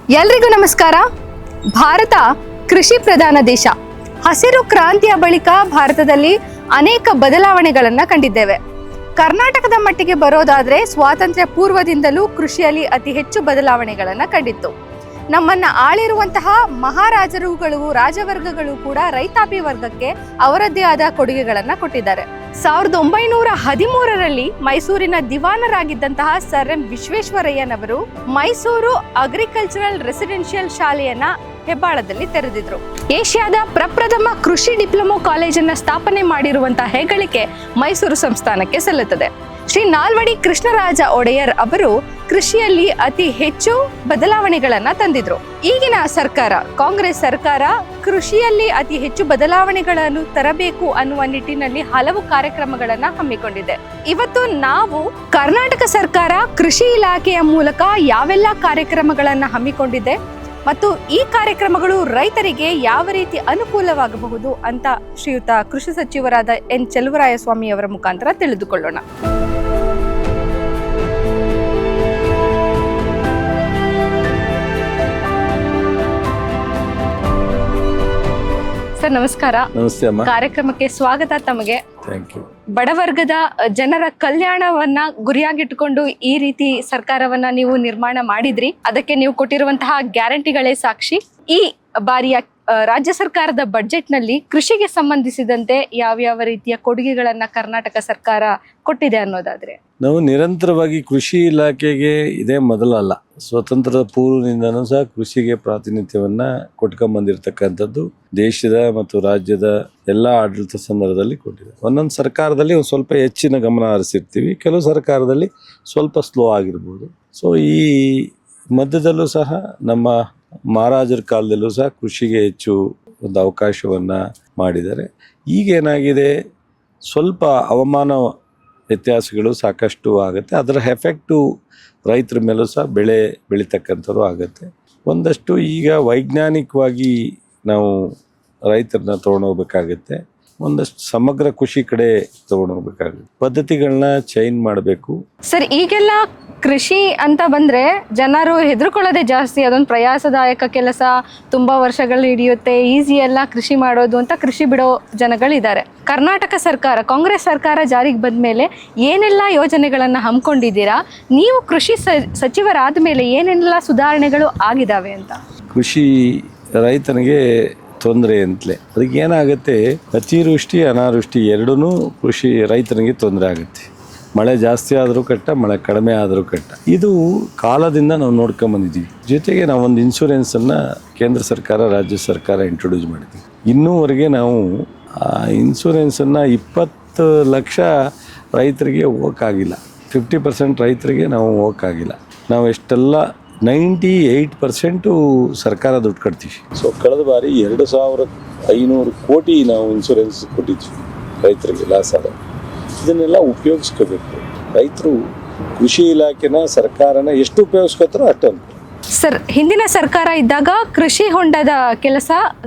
ಎಲ್ರಿಗೂ ನಮಸ್ಕಾರ. ಭಾರತ ಕೃಷಿ ಪ್ರಧಾನ ದೇಶ. ಹಸಿರು ಕ್ರಾಂತಿಯ ಬಳಿಕ ಭಾರತದಲ್ಲಿ ಅನೇಕ ಬದಲಾವಣೆಗಳನ್ನು ಕಂಡಿದ್ದೇವೆ. ಕರ್ನಾಟಕದ ಮಟ್ಟಿಗೆ ಬರೋದಾದ್ರೆ ಸ್ವಾತಂತ್ರ್ಯ ಪೂರ್ವದಿಂದಲೂ ಕೃಷಿಯಲ್ಲಿ ಅತಿ ಹೆಚ್ಚು ಬದಲಾವಣೆಗಳನ್ನು ಕಂಡಿತ್ತು. ನಮ್ಮನ್ನ ಆಳಿರುವಂತಹ ಮಹಾರಾಜರುಗಳು, ರಾಜವರ್ಗಗಳು ಕೂಡ ರೈತಾಪಿ ವರ್ಗಕ್ಕೆ ಅವರದ್ದೇ ಆದ ಕೊಡುಗೆಗಳನ್ನು ಕೊಟ್ಟಿದ್ದಾರೆ. 1913ರಲ್ಲಿ ಮೈಸೂರಿನ ದಿವಾನರಾಗಿದ್ದಂತಹ ಸರ್ ಎಂ ವಿಶ್ವೇಶ್ವರಯ್ಯನವರು ಮೈಸೂರು ಅಗ್ರಿಕಲ್ಚರಲ್ ರೆಸಿಡೆನ್ಷಿಯಲ್ ಶಾಲೆಯನ್ನ ಹೆಬ್ಬಾಳದಲ್ಲಿ ತೆರೆದಿದ್ರು. ಏಷ್ಯಾದ ಪ್ರಪ್ರಥಮ ಕೃಷಿ ಡಿಪ್ಲೊಮಾ ಕಾಲೇಜನ್ನ ಸ್ಥಾಪನೆ ಮಾಡಿರುವಂತಹ ಹೆಗ್ಗಳಿಕೆ ಮೈಸೂರು ಸಂಸ್ಥಾನಕ್ಕೆ ಸಲ್ಲುತ್ತದೆ. ಶ್ರೀ ನಾಲ್ವಡಿ ಕೃಷ್ಣರಾಜ ಒಡೆಯರ್ ಅವರು ಕೃಷಿಯಲ್ಲಿ ಅತಿ ಹೆಚ್ಚು ಬದಲಾವಣೆಗಳನ್ನ ತಂದಿದ್ರು. ಈಗಿನ ಸರ್ಕಾರ, ಕಾಂಗ್ರೆಸ್ ಸರ್ಕಾರ, ಕೃಷಿಯಲ್ಲಿ ಅತಿ ಹೆಚ್ಚು ಬದಲಾವಣೆಗಳನ್ನು ತರಬೇಕು ಅನ್ನುವ ನಿಟ್ಟಿನಲ್ಲಿ ಹಲವು ಕಾರ್ಯಕ್ರಮಗಳನ್ನ ಹಮ್ಮಿಕೊಂಡಿದೆ. ಇವತ್ತು ನಾವು ಕರ್ನಾಟಕ ಸರ್ಕಾರ ಕೃಷಿ ಇಲಾಖೆಯ ಮೂಲಕ ಯಾವೆಲ್ಲ ಕಾರ್ಯಕ್ರಮಗಳನ್ನ ಹಮ್ಮಿಕೊಂಡಿದೆ ಮತ್ತು ಈ ಕಾರ್ಯಕ್ರಮಗಳು ರೈತರಿಗೆ ಯಾವ ರೀತಿ ಅನುಕೂಲವಾಗಬಹುದು ಅಂತ ಶ್ರೀಯುತ ಕೃಷಿ ಸಚಿವರಾದ ಎನ್ ಚೆಲುವರಾಯಸ್ವಾಮಿ ಅವರ ಮುಖಾಂತರ ತಿಳಿದುಕೊಳ್ಳೋಣ. ಸರ್ ನಮಸ್ಕಾರ. ನಮಸ್ತೆ ಅಮ್ಮ. ಕಾರ್ಯಕ್ರಮಕ್ಕೆ ಸ್ವಾಗತ ತಮಗೆ. Thank you. ಬಡವರ್ಗದ ಜನರ ಕಲ್ಯಾಣವನ್ನ ಗುರಿಯಾಗಿಟ್ಟುಕೊಂಡು ಈ ರೀತಿ ಸರ್ಕಾರವನ್ನ ನೀವು ನಿರ್ಮಾಣ ಮಾಡಿದ್ರಿ. ಅದಕ್ಕೆ ನೀವು ಕೊಟ್ಟಿರುವಂತಹ ಗ್ಯಾರಂಟಿಗಳೇ ಸಾಕ್ಷಿ. ಈ ಬಾರಿಯ ರಾಜ್ಯ ಸರ್ಕಾರದ ಬಜೆಟ್ ನಲ್ಲಿ ಕೃಷಿಗೆ ಸಂಬಂಧಿಸಿದಂತೆ ಯಾವ್ಯಾವ ರೀತಿಯ ಕೊಡುಗೆಗಳನ್ನ ಕರ್ನಾಟಕ ಸರ್ಕಾರ ಕೊಟ್ಟಿದೆ ಅನ್ನೋದಾದ್ರೆ? ನಾವು ನಿರಂತರವಾಗಿ ಕೃಷಿ ಇಲಾಖೆಗೆ ಇದೇ ಮೊದಲಲ್ಲ, ಸ್ವತಂತ್ರದ ಪೂರ್ವದಿಂದನೂ ಸಹ ಕೃಷಿಗೆ ಪ್ರಾತಿನಿಧ್ಯವನ್ನ ಕೊಟ್ಕೊಂಡ್ಬಂದಿರ್ತಕ್ಕಂಥದ್ದು ದೇಶದ ಮತ್ತು ರಾಜ್ಯದ ಎಲ್ಲ ಆಡಳಿತ ಸಂದರ್ಭದಲ್ಲಿ ಕೊಟ್ಟಿದೆ. ಒಂದೊಂದು ಸರ್ಕಾರದಲ್ಲಿ ಒಂದು ಸ್ವಲ್ಪ ಹೆಚ್ಚಿನ ಗಮನ ಹರಿಸಿರ್ತೀವಿ, ಕೆಲವು ಸರ್ಕಾರದಲ್ಲಿ ಸ್ವಲ್ಪ ಸ್ಲೋ ಆಗಿರ್ಬೋದು. ಸೊ ಈ ಮಧ್ಯದಲ್ಲೂ ಸಹ ನಮ್ಮ ಮಹಾರಾಜರ ಕಾಲದಲ್ಲೂ ಸಹ ಕೃಷಿಗೆ ಹೆಚ್ಚು ಒಂದು ಅವಕಾಶವನ್ನು ಮಾಡಿದ್ದಾರೆ. ಈಗೇನಾಗಿದೆ, ಸ್ವಲ್ಪ ಹವಾಮಾನ ವ್ಯತ್ಯಾಸಗಳು ಸಾಕಷ್ಟು ಆಗುತ್ತೆ, ಅದರ ಎಫೆಕ್ಟು ರೈತರ ಮೇಲೂ ಸಹ ಬೆಳೆ ಬೆಳೀತಕ್ಕಂಥವ್ರು ಆಗುತ್ತೆ. ಒಂದಷ್ಟು ಈಗ ವೈಜ್ಞಾನಿಕವಾಗಿ ನಾವು ರೈತರನ್ನ ತೊಗೊಂಡೋಗ್ಬೇಕಾಗತ್ತೆ, ಒಂದಷ್ಟು ಸಮಗ್ರ ಕೃಷಿ ಕಡೆ ತೊಗೊಂಡೋಗ್ಬೇಕಾಗುತ್ತೆ, ಪದ್ಧತಿಗಳನ್ನ ಚೇಂಜ್ ಮಾಡಬೇಕು. ಸರ್, ಈಗೆಲ್ಲ ಕೃಷಿ ಅಂತ ಬಂದ್ರೆ ಜನರು ಹೆದರ್ಕೊಳ್ಳೋದೇ ಜಾಸ್ತಿ. ಅದೊಂದು ಪ್ರಯಾಸದಾಯಕ ಕೆಲಸ, ತುಂಬಾ ವರ್ಷಗಳು ಹಿಡಿಯುತ್ತೆ, ಈಸಿ ಎಲ್ಲ ಕೃಷಿ ಮಾಡೋದು ಅಂತ ಕೃಷಿ ಬಿಡೋ ಜನಗಳಿದ್ದಾರೆ. ಕರ್ನಾಟಕ ಸರ್ಕಾರ, ಕಾಂಗ್ರೆಸ್ ಸರ್ಕಾರ ಜಾರಿಗೆ ಬಂದ ಮೇಲೆ ಏನೆಲ್ಲ ಯೋಜನೆಗಳನ್ನ ಹಮ್ಮಿಕೊಂಡಿದ್ದೀರಾ? ನೀವು ಕೃಷಿ ಸಚಿವರಾದ ಮೇಲೆ ಏನೆಲ್ಲ ಸುಧಾರಣೆಗಳು ಆಗಿದಾವೆ ಅಂತ? ಕೃಷಿ ರೈತನಿಗೆ ತೊಂದರೆ ಅಂತಲೇ, ಅದಕ್ಕೆ ಏನಾಗುತ್ತೆ, ಅತಿವೃಷ್ಟಿ ಅನಾವೃಷ್ಟಿ ಎರಡೂ ಕೃಷಿ ರೈತನಿಗೆ ತೊಂದರೆ ಆಗುತ್ತೆ. ಮಳೆ ಜಾಸ್ತಿ ಆದರೂ ಕಟ್ಟ, ಮಳೆ ಕಡಿಮೆ ಆದರೂ ಕಟ್ಟ. ಇದು ಕಾಲದಿಂದ ನಾವು ನೋಡ್ಕೊಂಬಂದಿದ್ದೀವಿ. ಜೊತೆಗೆ ನಾವೊಂದು ಇನ್ಶೂರೆನ್ಸನ್ನು ಕೇಂದ್ರ ಸರ್ಕಾರ, ರಾಜ್ಯ ಸರ್ಕಾರ ಇಂಟ್ರೊಡ್ಯೂಸ್ ಮಾಡಿದ್ದೀವಿ. ಇನ್ನೂವರೆಗೆ ನಾವು ಆ ಇನ್ಶೂರೆನ್ಸನ್ನು 20 ಲಕ್ಷ ರೈತರಿಗೆ ಹೋಗೋಕ್ಕಾಗಿಲ್ಲ, 50% ರೈತರಿಗೆ ನಾವು ಹೋಗೋಕ್ಕಾಗಿಲ್ಲ. ನಾವು ಎಷ್ಟೆಲ್ಲ 98% ಸರ್ಕಾರ ದುಡ್ಡು ಕಟ್ತೀವಿ. ಸೊ ಕಳೆದ ಬಾರಿ 2500 ಕೋಟಿ ನಾವು ಇನ್ಶೂರೆನ್ಸ್ ಕೊಟ್ಟಿದ್ವಿ ರೈತರಿಗೆ, ಲಾಸ್ ಆದ. ಇದನ್ನೆಲ್ಲ ಉಪಯೋಗಿಸ್ಕೋಬೇಕು. ರೈತರು ಕೃಷಿ ಇಲಾಖೆನ, ಸರ್ಕಾರನ ಎಷ್ಟು ಉಪಯೋಗಿಸ್ಕೋತಾರೋ ಅಷ್ಟು ಅನುಕೂಲ. ಸರ್, ಹಿಂದಿನ ಸರ್ಕಾರ ಇದ್ದಾಗ ಕೃಷಿ ಹೊಂಡದ ಕೆಲಸ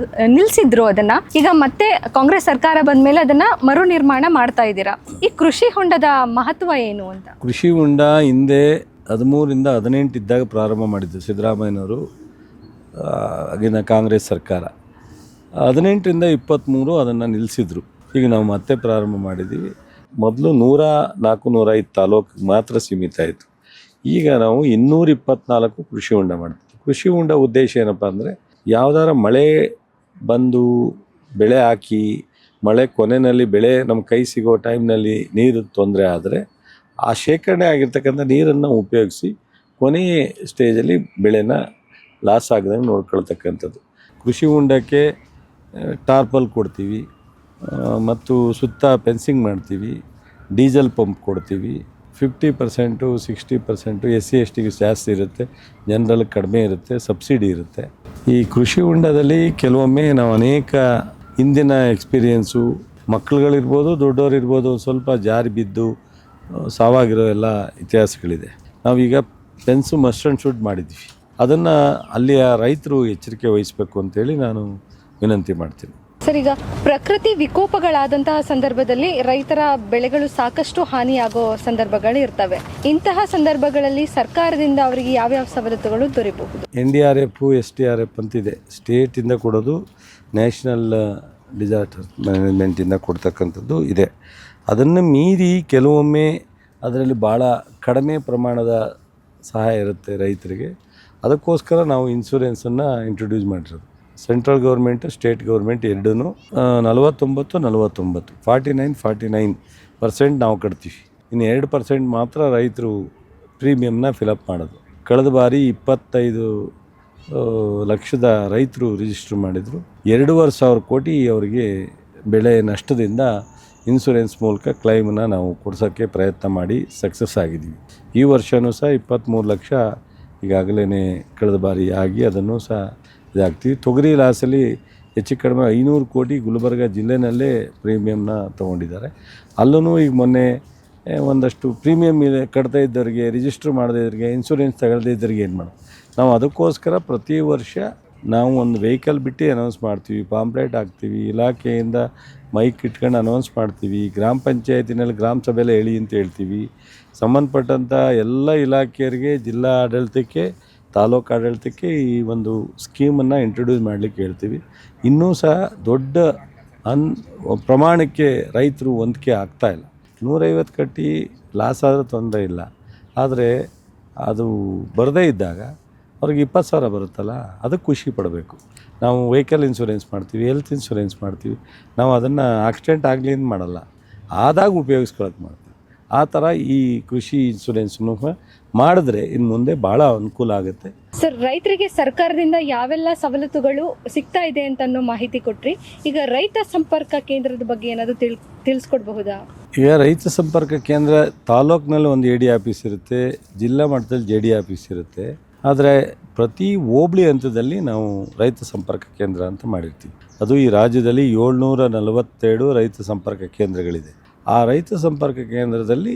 ನಿಲ್ಸಿದ್ರು, ಅದನ್ನ ಈಗ ಮತ್ತೆ ಕಾಂಗ್ರೆಸ್ ಸರ್ಕಾರ ಬಂದ ಮೇಲೆ ಅದನ್ನ ಮರು ನಿರ್ಮಾಣ ಮಾಡ್ತಾ ಇದ್ದೀರಾ. ಈ ಕೃಷಿ ಹೊಂಡದ ಮಹತ್ವ ಏನು ಅಂತ? ಕೃಷಿ ಹೊಂಡ ಹಿಂದೆ 13ರಿಂದ 18 ಇದ್ದಾಗ ಪ್ರಾರಂಭ ಮಾಡಿದ್ದು ಸಿದ್ದರಾಮಯ್ಯನವರು, ಆಗಿನ ಕಾಂಗ್ರೆಸ್ ಸರ್ಕಾರ. 18ರಿಂದ 23 ಅದನ್ನು ನಿಲ್ಲಿಸಿದ್ರು. ಈಗ ನಾವು ಮತ್ತೆ ಪ್ರಾರಂಭ ಮಾಡಿದ್ದೀವಿ. ಮೊದಲು 100-405 ತಾಲೂಕಿಗೆ ಮಾತ್ರ ಸೀಮಿತ ಆಯಿತು. ಈಗ ನಾವು 224 ಕೃಷಿ ಹೊಂಡ ಮಾಡ್ತೀವಿ. ಕೃಷಿ ಹೊಂಡ ಉದ್ದೇಶ ಏನಪ್ಪ ಅಂದರೆ, ಯಾವುದಾರ ಮಳೆ ಬಂದು ಬೆಳೆ ಹಾಕಿ ಮಳೆ ಕೊನೆಯಲ್ಲಿ ಬೆಳೆ ನಮ್ಮ ಕೈ ಸಿಗೋ ಟೈಮ್ನಲ್ಲಿ ನೀರು ತೊಂದರೆ ಆದರೆ ಆ ಶೇಖರಣೆ ಆಗಿರ್ತಕ್ಕಂಥ ನೀರನ್ನು ಉಪಯೋಗಿಸಿ ಕೊನೆಯ ಸ್ಟೇಜಲ್ಲಿ ಬೆಳೆನ ಲಾಸ್ ಆಗದಂಗೆ ನೋಡ್ಕೊಳ್ತಕ್ಕಂಥದ್ದು. ಕೃಷಿ ಹೊಂಡಕ್ಕೆ ಟಾರ್ಪಲ್ ಕೊಡ್ತೀವಿ ಮತ್ತು ಸುತ್ತ ಫೆನ್ಸಿಂಗ್ ಮಾಡ್ತೀವಿ, ಡೀಸೆಲ್ ಪಂಪ್ ಕೊಡ್ತೀವಿ. 50% 60% SC/STಗೆ ಜಾಸ್ತಿ ಇರುತ್ತೆ, ಜನರಲ್ ಕಡಿಮೆ ಇರುತ್ತೆ, ಸಬ್ಸಿಡಿ ಇರುತ್ತೆ. ಈ ಕೃಷಿ ಹೊಂಡದಲ್ಲಿ ಕೆಲವೊಮ್ಮೆ ನಾವು ಅನೇಕ ಹಿಂದಿನ ಎಕ್ಸ್ಪೀರಿಯೆನ್ಸು, ಮಕ್ಕಳುಗಳಿರ್ಬೋದು ದೊಡ್ಡವರಿರ್ಬೋದು, ಸ್ವಲ್ಪ ಜಾರಿ ಬಿದ್ದು ಸಾವಾಗಿರೋ ಎಲ್ಲ ಇತಿಹಾಸಗಳಿದೆ. ನಾವೀಗ ಫೆನ್ಸು ಮಸ್ಟ್ ಆ್ಯಂಡ್ ಶುಡ್ ಮಾಡಿದ್ವಿ. ಅದನ್ನು ಅಲ್ಲಿಯ ರೈತರು ಎಚ್ಚರಿಕೆ ವಹಿಸಬೇಕು ಅಂತೇಳಿ ನಾನು ವಿನಂತಿ ಮಾಡ್ತೀನಿ. ಸರ್, ಈಗ ಪ್ರಕೃತಿ ವಿಕೋಪಗಳಾದಂತಹ ಸಂದರ್ಭದಲ್ಲಿ ರೈತರ ಬೆಳೆಗಳು ಸಾಕಷ್ಟು ಹಾನಿಯಾಗೋ ಸಂದರ್ಭಗಳು ಇರ್ತವೆ. ಇಂತಹ ಸಂದರ್ಭಗಳಲ್ಲಿ ಸರ್ಕಾರದಿಂದ ಅವರಿಗೆ ಯಾವ್ಯಾವ ಸವಲತ್ತುಗಳು ದೊರೆಯಬಹುದು? NDRF, SDRF ಅಂತಿದೆ, ಸ್ಟೇಟಿಂದ ಕೊಡೋದು, ನ್ಯಾಷನಲ್ ಡಿಸಾಸ್ಟರ್ ಮ್ಯಾನೇಜ್ಮೆಂಟಿಂದ ಕೊಡ್ತಕ್ಕಂಥದ್ದು ಇದೆ. ಅದನ್ನು ಮೀರಿ ಕೆಲವೊಮ್ಮೆ ಅದರಲ್ಲಿ ಭಾಳ ಕಡಿಮೆ ಪ್ರಮಾಣದ ಸಹಾಯ ಇರುತ್ತೆ ರೈತರಿಗೆ. ಅದಕ್ಕೋಸ್ಕರ ನಾವು ಇನ್ಶೂರೆನ್ಸನ್ನು ಇಂಟ್ರೊಡ್ಯೂಸ್ ಮಾಡಿರೋದು. ಸೆಂಟ್ರಲ್ ಗೌರ್ಮೆಂಟ್, ಸ್ಟೇಟ್ ಗೌರ್ಮೆಂಟ್ ಎರಡೂ 49% ನಾವು ಕಟ್ತೀವಿ. ಇನ್ನು 2% ಮಾತ್ರ ರೈತರು ಪ್ರೀಮಿಯಮ್ನ ಫಿಲಪ್ ಮಾಡೋದು. ಕಳೆದ ಬಾರಿ 25 ಲಕ್ಷದ ರೈತರು ರಿಜಿಸ್ಟರ್ ಮಾಡಿದರು. 2,500 ಕೋಟಿ ಅವರಿಗೆ ಬೆಳೆ ನಷ್ಟದಿಂದ ಇನ್ಶೂರೆನ್ಸ್ ಮೂಲಕ ಕ್ಲೈಮನ್ನು ನಾವು ಕೊಡ್ಸೋಕ್ಕೆ ಪ್ರಯತ್ನ ಮಾಡಿ ಸಕ್ಸಸ್ ಆಗಿದ್ದೀವಿ. ಈ ವರ್ಷವೂ ಸಹ 23 ಲಕ್ಷ ಈಗಾಗಲೇ ಕಳೆದ ಬಾರಿ ಆಗಿ ಅದನ್ನು ಸಹ ಇದಾಗ್ತೀವಿ. ತೊಗರಿ ಲಾಸಲ್ಲಿ ಹೆಚ್ಚು ಕಡಿಮೆ 500 ಕೋಟಿ ಗುಲ್ಬರ್ಗ ಜಿಲ್ಲೆನಲ್ಲೇ ಪ್ರೀಮಿಯಮ್ನ ತೊಗೊಂಡಿದ್ದಾರೆ. ಅಲ್ಲೂ ಈಗ ಮೊನ್ನೆ ಒಂದಷ್ಟು ಪ್ರೀಮಿಯಮ್ ಕಟ್ತಾ ಇದ್ದವರಿಗೆ, ರಿಜಿಸ್ಟ್ರ್ ಮಾಡದೇ ಇದ್ದವರಿಗೆ, ಇನ್ಶೂರೆನ್ಸ್ ತಗೊಳ್ಳದೇ ಇದ್ದವರಿಗೆ ಏನು ಮಾಡೋದು? ನಾವು ಅದಕ್ಕೋಸ್ಕರ ಪ್ರತಿ ವರ್ಷ ನಾವು ಒಂದು ವೆಹಿಕಲ್ ಬಿಟ್ಟು ಅನೌನ್ಸ್ ಮಾಡ್ತೀವಿ, ಪಾಂಪ್ಲೆಟ್ ಹಾಕ್ತೀವಿ, ಇಲಾಖೆಯಿಂದ ಮೈಕ್ ಇಟ್ಕೊಂಡು ಅನೌನ್ಸ್ ಮಾಡ್ತೀವಿ, ಗ್ರಾಮ ಪಂಚಾಯತಿನಲ್ಲಿ ಗ್ರಾಮ ಸಭೆಯಲ್ಲಿ ಹೇಳಿ ಅಂತ ಹೇಳ್ತೀವಿ. ಸಂಬಂಧಪಟ್ಟಂಥ ಎಲ್ಲ ಇಲಾಖೆಯರಿಗೆ, ಜಿಲ್ಲಾ ಆಡಳಿತಕ್ಕೆ, ತಾಲೂಕು ಆಡಳಿತಕ್ಕೆ ಈ ಒಂದು ಸ್ಕೀಮನ್ನು ಇಂಟ್ರೊಡ್ಯೂಸ್ ಮಾಡಲಿಕ್ಕೆ ಹೇಳ್ತೀವಿ. ಇನ್ನೂ ಸಹ ದೊಡ್ಡ ಪ್ರಮಾಣಕ್ಕೆ ರೈತರು ಹೊಂದಿಕೆ ಆಗ್ತಾಯಿಲ್ಲ. 150 ಕಟ್ಟಿ ಲಾಸ್ ಆದರೆ ತೊಂದರೆ ಇಲ್ಲ, ಆದರೆ ಅದು ಬರದೇ ಇದ್ದಾಗ ಅವ್ರಿಗೆ 20,000 ಬರುತ್ತಲ್ಲ, ಅದಕ್ಕೆ ಖುಷಿ ಪಡಬೇಕು. ನಾವು ವೆಹಿಕಲ್ ಇನ್ಶೂರೆನ್ಸ್ ಮಾಡ್ತೀವಿ, ಹೆಲ್ತ್ ಇನ್ಶೂರೆನ್ಸ್ ಮಾಡ್ತೀವಿ. ನಾವು ಅದನ್ನು ಆಕ್ಸಿಡೆಂಟ್ ಆಗಲಿ ಅಂತ ಮಾಡಲ್ಲ, ಆದಾಗ ಉಪಯೋಗಿಸ್ಕೊಳಕ್ಕೆ ಮಾಡ್ತೀವಿ. ಆ ಥರ ಈ ಕೃಷಿ ಇನ್ಶೂರೆನ್ಸನ್ನು ಮಾಡಿದ್ರೆ ಇನ್ನು ಮುಂದೆ ಭಾಳ ಅನುಕೂಲ ಆಗುತ್ತೆ. ಸರ್, ರೈತರಿಗೆ ಸರ್ಕಾರದಿಂದ ಯಾವೆಲ್ಲ ಸವಲತ್ತುಗಳು ಸಿಗ್ತಾ ಇದೆ ಅಂತ ಅನ್ನೋ ಮಾಹಿತಿ ಕೊಟ್ರಿ. ಈಗ ರೈತ ಸಂಪರ್ಕ ಕೇಂದ್ರದ ಬಗ್ಗೆ ಏನಾದರೂ ತಿಳಿಸ್ಕೊಡ್ಬಹುದಾ? ಈಗ ರೈತ ಸಂಪರ್ಕ ಕೇಂದ್ರ ತಾಲೂಕಿನಲ್ಲಿ ಒಂದು AD ಆಫೀಸ್ ಇರುತ್ತೆ, ಜಿಲ್ಲಾ ಮಟ್ಟದಲ್ಲಿ JD ಆಫೀಸ್ ಇರುತ್ತೆ. ಆದರೆ ಪ್ರತಿ ಹೋಬಳಿ ಹಂತದಲ್ಲಿ ನಾವು ರೈತ ಸಂಪರ್ಕ ಕೇಂದ್ರ ಅಂತ ಮಾಡಿರ್ತೀವಿ. ಅದು ಈ ರಾಜ್ಯದಲ್ಲಿ 747 ರೈತ ಸಂಪರ್ಕ ಕೇಂದ್ರಗಳಿದೆ. ಆ ರೈತ ಸಂಪರ್ಕ ಕೇಂದ್ರದಲ್ಲಿ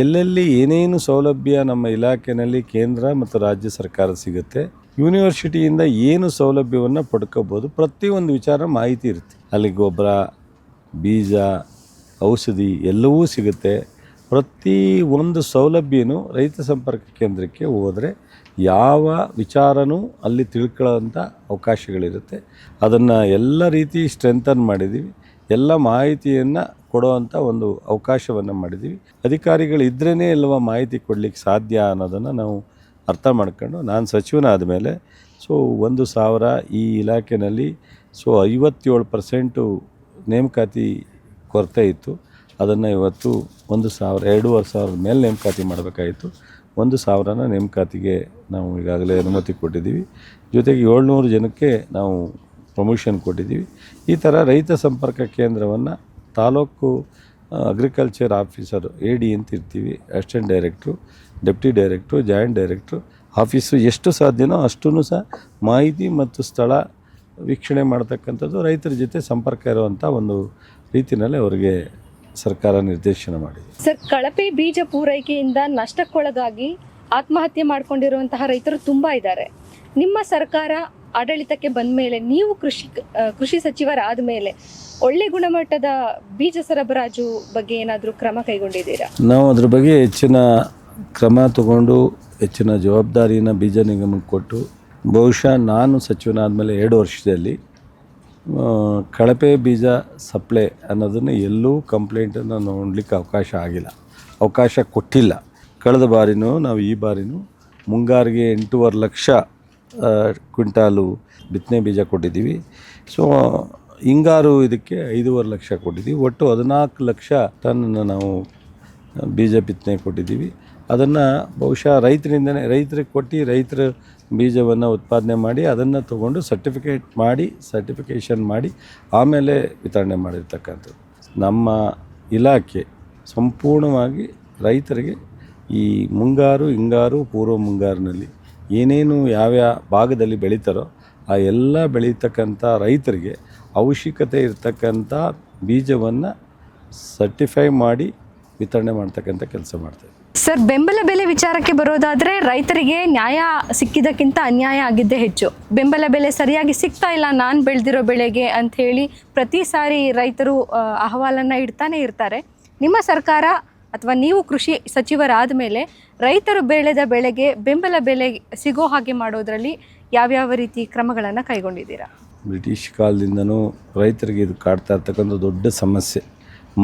ಎಲ್ಲೆಲ್ಲಿ ಏನೇನು ಸೌಲಭ್ಯ ನಮ್ಮ ಇಲಾಖೆಯಲ್ಲಿ ಕೇಂದ್ರ ಮತ್ತು ರಾಜ್ಯ ಸರ್ಕಾರ ಸಿಗುತ್ತೆ, ಯೂನಿವರ್ಸಿಟಿಯಿಂದ ಏನು ಸೌಲಭ್ಯವನ್ನು ಪಡ್ಕೋಬೋದು, ಪ್ರತಿಯೊಂದು ವಿಚಾರ ಮಾಹಿತಿ ಇರುತ್ತೆ. ಅಲ್ಲಿ ಗೊಬ್ಬರ, ಬೀಜ, ಔಷಧಿ ಎಲ್ಲವೂ ಸಿಗುತ್ತೆ. ಪ್ರತಿ ಒಂದು ಸೌಲಭ್ಯನೂ ರೈತ ಸಂಪರ್ಕ ಕೇಂದ್ರಕ್ಕೆ ಹೋದರೆ ಯಾವ ವಿಚಾರನೂ ಅಲ್ಲಿ ತಿಳ್ಕೊಳ್ಳೋಂಥ ಅವಕಾಶಗಳಿರುತ್ತೆ. ಅದನ್ನು ಎಲ್ಲ ರೀತಿ ಸ್ಟ್ರೆಂಥನ್ ಮಾಡಿದ್ದೀವಿ. ಎಲ್ಲ ಮಾಹಿತಿಯನ್ನು ಕೊಡುವಂಥ ಒಂದು ಅವಕಾಶವನ್ನು ಮಾಡಿದ್ದೀವಿ. ಅಧಿಕಾರಿಗಳಿದ್ರೇ ಎಲ್ಲವ ಮಾಹಿತಿ ಕೊಡಲಿಕ್ಕೆ ಸಾಧ್ಯ ಅನ್ನೋದನ್ನು ನಾವು ಅರ್ಥ ಮಾಡ್ಕೊಂಡು, ನಾನು ಸಚಿವನಾದ ಮೇಲೆ 1,000 ಈ ಇಲಾಖೆಯಲ್ಲಿ 57% ನೇಮಕಾತಿ ಕೊರತೆ ಇತ್ತು. ಅದನ್ನು ಇವತ್ತು 1,000, 2,500 ಮೇಲೆ ನೇಮಕಾತಿ ಮಾಡಬೇಕಾಯಿತು. 1,000ನ ನೇಮಕಾತಿಗೆ ನಾವು ಈಗಾಗಲೇ ಅನುಮತಿ ಕೊಟ್ಟಿದ್ದೀವಿ. ಜೊತೆಗೆ 700 ಜನಕ್ಕೆ ನಾವು ಪ್ರಮೋಷನ್ ಕೊಟ್ಟಿದ್ದೀವಿ. ಈ ಥರ ರೈತ ಸಂಪರ್ಕ ಕೇಂದ್ರವನ್ನು ತಾಲೂಕು ಅಗ್ರಿಕಲ್ಚರ್ ಆಫೀಸರ್ AD ಅಂತ ಇರ್ತೀವಿ, ಅಸಿಸ್ಟೆಂಟ್ ಡೈರೆಕ್ಟ್ರು, ಡೆಪ್ಟಿ ಡೈರೆಕ್ಟ್ರು, ಜಾಯಿಂಟ್ ಡೈರೆಕ್ಟ್ರು ಆಫೀಸು ಎಷ್ಟು ಸಾಧ್ಯನೋ ಅಷ್ಟೂ ಸಹ ಮಾಹಿತಿ ಮತ್ತು ಸ್ಥಳ ವೀಕ್ಷಣೆ ಮಾಡ್ತಕ್ಕಂಥದ್ದು, ರೈತರ ಜೊತೆ ಸಂಪರ್ಕ ಇರುವಂಥ ಒಂದು ರೀತಿಯಲ್ಲಿ ಅವರಿಗೆ ಸರ್ಕಾರ ನಿರ್ದೇಶನ ಮಾಡಿದೆ. ಸರ್, ಕಳಪೆ ಬೀಜ ಪೂರೈಕೆಯಿಂದ ನಷ್ಟಕ್ಕೊಳಗಾಗಿ ಆತ್ಮಹತ್ಯೆ ಮಾಡಿಕೊಂಡಿರುವಂತಹ ರೈತರು ತುಂಬಾ ಇದ್ದಾರೆ. ನಿಮ್ಮ ಸರ್ಕಾರ ಆಡಳಿತಕ್ಕೆ ಬಂದ ಮೇಲೆ, ನೀವು ಕೃಷಿ ಸಚಿವರಾದ ಮೇಲೆ ಒಳ್ಳೆ ಗುಣಮಟ್ಟದ ಬೀಜ ಸರಬರಾಜು ಬಗ್ಗೆ ಏನಾದರೂ ಕ್ರಮ ಕೈಗೊಂಡಿದ್ದೀರಾ? ನಾವು ಅದ್ರ ಬಗ್ಗೆ ಹೆಚ್ಚಿನ ಕ್ರಮ ತಗೊಂಡು ಹೆಚ್ಚಿನ ಜವಾಬ್ದಾರಿಯನ್ನು ಬೀಜ ನಿಗಮಕ್ಕೆ ಕೊಟ್ಟು, ಬಹುಶಃ ನಾನು ಸಚಿವನಾದ ಮೇಲೆ 2 ವರ್ಷದಲ್ಲಿ ಕಳಪೆ ಬೀಜ ಸಪ್ಲೈ ಅನ್ನೋದನ್ನು ಎಲ್ಲೂ ಕಂಪ್ಲೇಂಟನ್ನು ನೋಡಲಿಕ್ಕೆ ಅವಕಾಶ ಕೊಟ್ಟಿಲ್ಲ. ಕಳೆದ ಬಾರಿನೂ ನಾವು ಈ ಬಾರಿನೂ ಮುಂಗಾರಿಗೆ 8.5 ಲಕ್ಷ ಕ್ವಿಂಟಾಲು ಬಿತ್ತನೆ ಬೀಜ ಕೊಟ್ಟಿದ್ದೀವಿ. ಹಿಂಗಾರು ಇದಕ್ಕೆ 5.5 ಲಕ್ಷ ಕೊಟ್ಟಿದ್ದೀವಿ. ಒಟ್ಟು 14 ಲಕ್ಷ ಟನ್ನನ್ನು ನಾವು ಬೀಜ ಬಿತ್ತನೆ ಕೊಟ್ಟಿದ್ದೀವಿ. ಅದನ್ನು ಬಹುಶಃ ರೈತರಿಗೆ ಕೊಟ್ಟು, ರೈತರ ಬೀಜವನ್ನು ಉತ್ಪಾದನೆ ಮಾಡಿ ಅದನ್ನು ತೊಗೊಂಡು ಸರ್ಟಿಫಿಕೇಷನ್ ಮಾಡಿ ಆಮೇಲೆ ವಿತರಣೆ ಮಾಡಿರ್ತಕ್ಕಂಥದ್ದು. ನಮ್ಮ ಇಲಾಖೆ ಸಂಪೂರ್ಣವಾಗಿ ರೈತರಿಗೆ ಈ ಮುಂಗಾರು, ಹಿಂಗಾರು, ಪೂರ್ವ ಮುಂಗಾರಿನಲ್ಲಿ ಏನೇನು ಯಾವ್ಯಾವ ಭಾಗದಲ್ಲಿ ಬೆಳೀತಾರೋ ಆ ಎಲ್ಲ ಬೆಳೀತಕ್ಕಂಥ ರೈತರಿಗೆ ಅವಶ್ಯಕತೆ ಇರ್ತಕ್ಕಂಥ ಬೀಜವನ್ನು ಸರ್ಟಿಫೈ ಮಾಡಿ ವಿತರಣೆ ಮಾಡ್ತಕ್ಕಂಥ ಕೆಲಸ ಮಾಡ್ತೇವೆ. ಸರ್, ಬೆಂಬಲ ಬೆಲೆ ವಿಚಾರಕ್ಕೆ ಬರೋದಾದ್ರೆ ರೈತರಿಗೆ ನ್ಯಾಯ ಸಿಕ್ಕಿದಕ್ಕಿಂತ ಅನ್ಯಾಯ ಆಗಿದ್ದೇ ಹೆಚ್ಚು. ಬೆಂಬಲ ಬೆಲೆ ಸರಿಯಾಗಿ ಸಿಗ್ತಾ ಇಲ್ಲ ನಾನು ಬೆಳೆದಿರೋ ಬೆಳೆಗೆ ಅಂತ ಹೇಳಿ ಪ್ರತಿ ಸಾರಿ ರೈತರು ಅಹವಾಲನ್ನು ಇಡ್ತಾನೆ ಇರ್ತಾರೆ. ನಿಮ್ಮ ಸರ್ಕಾರ ಅಥವಾ ನೀವು ಕೃಷಿ ಸಚಿವರಾದ ಮೇಲೆ ರೈತರು ಬೆಳೆದ ಬೆಳೆಗೆ ಬೆಂಬಲ ಬೆಲೆ ಸಿಗೋ ಹಾಗೆ ಮಾಡೋದ್ರಲ್ಲಿ ಯಾವ್ಯಾವ ರೀತಿ ಕ್ರಮಗಳನ್ನು ಕೈಗೊಂಡಿದ್ದೀರಾ? ಬ್ರಿಟಿಷ್ ಕಾಲದಿಂದನೂ ರೈತರಿಗೆ ಇದು ಕಾಡ್ತಾ ಇರ್ತಕ್ಕಂಥ ದೊಡ್ಡ ಸಮಸ್ಯೆ.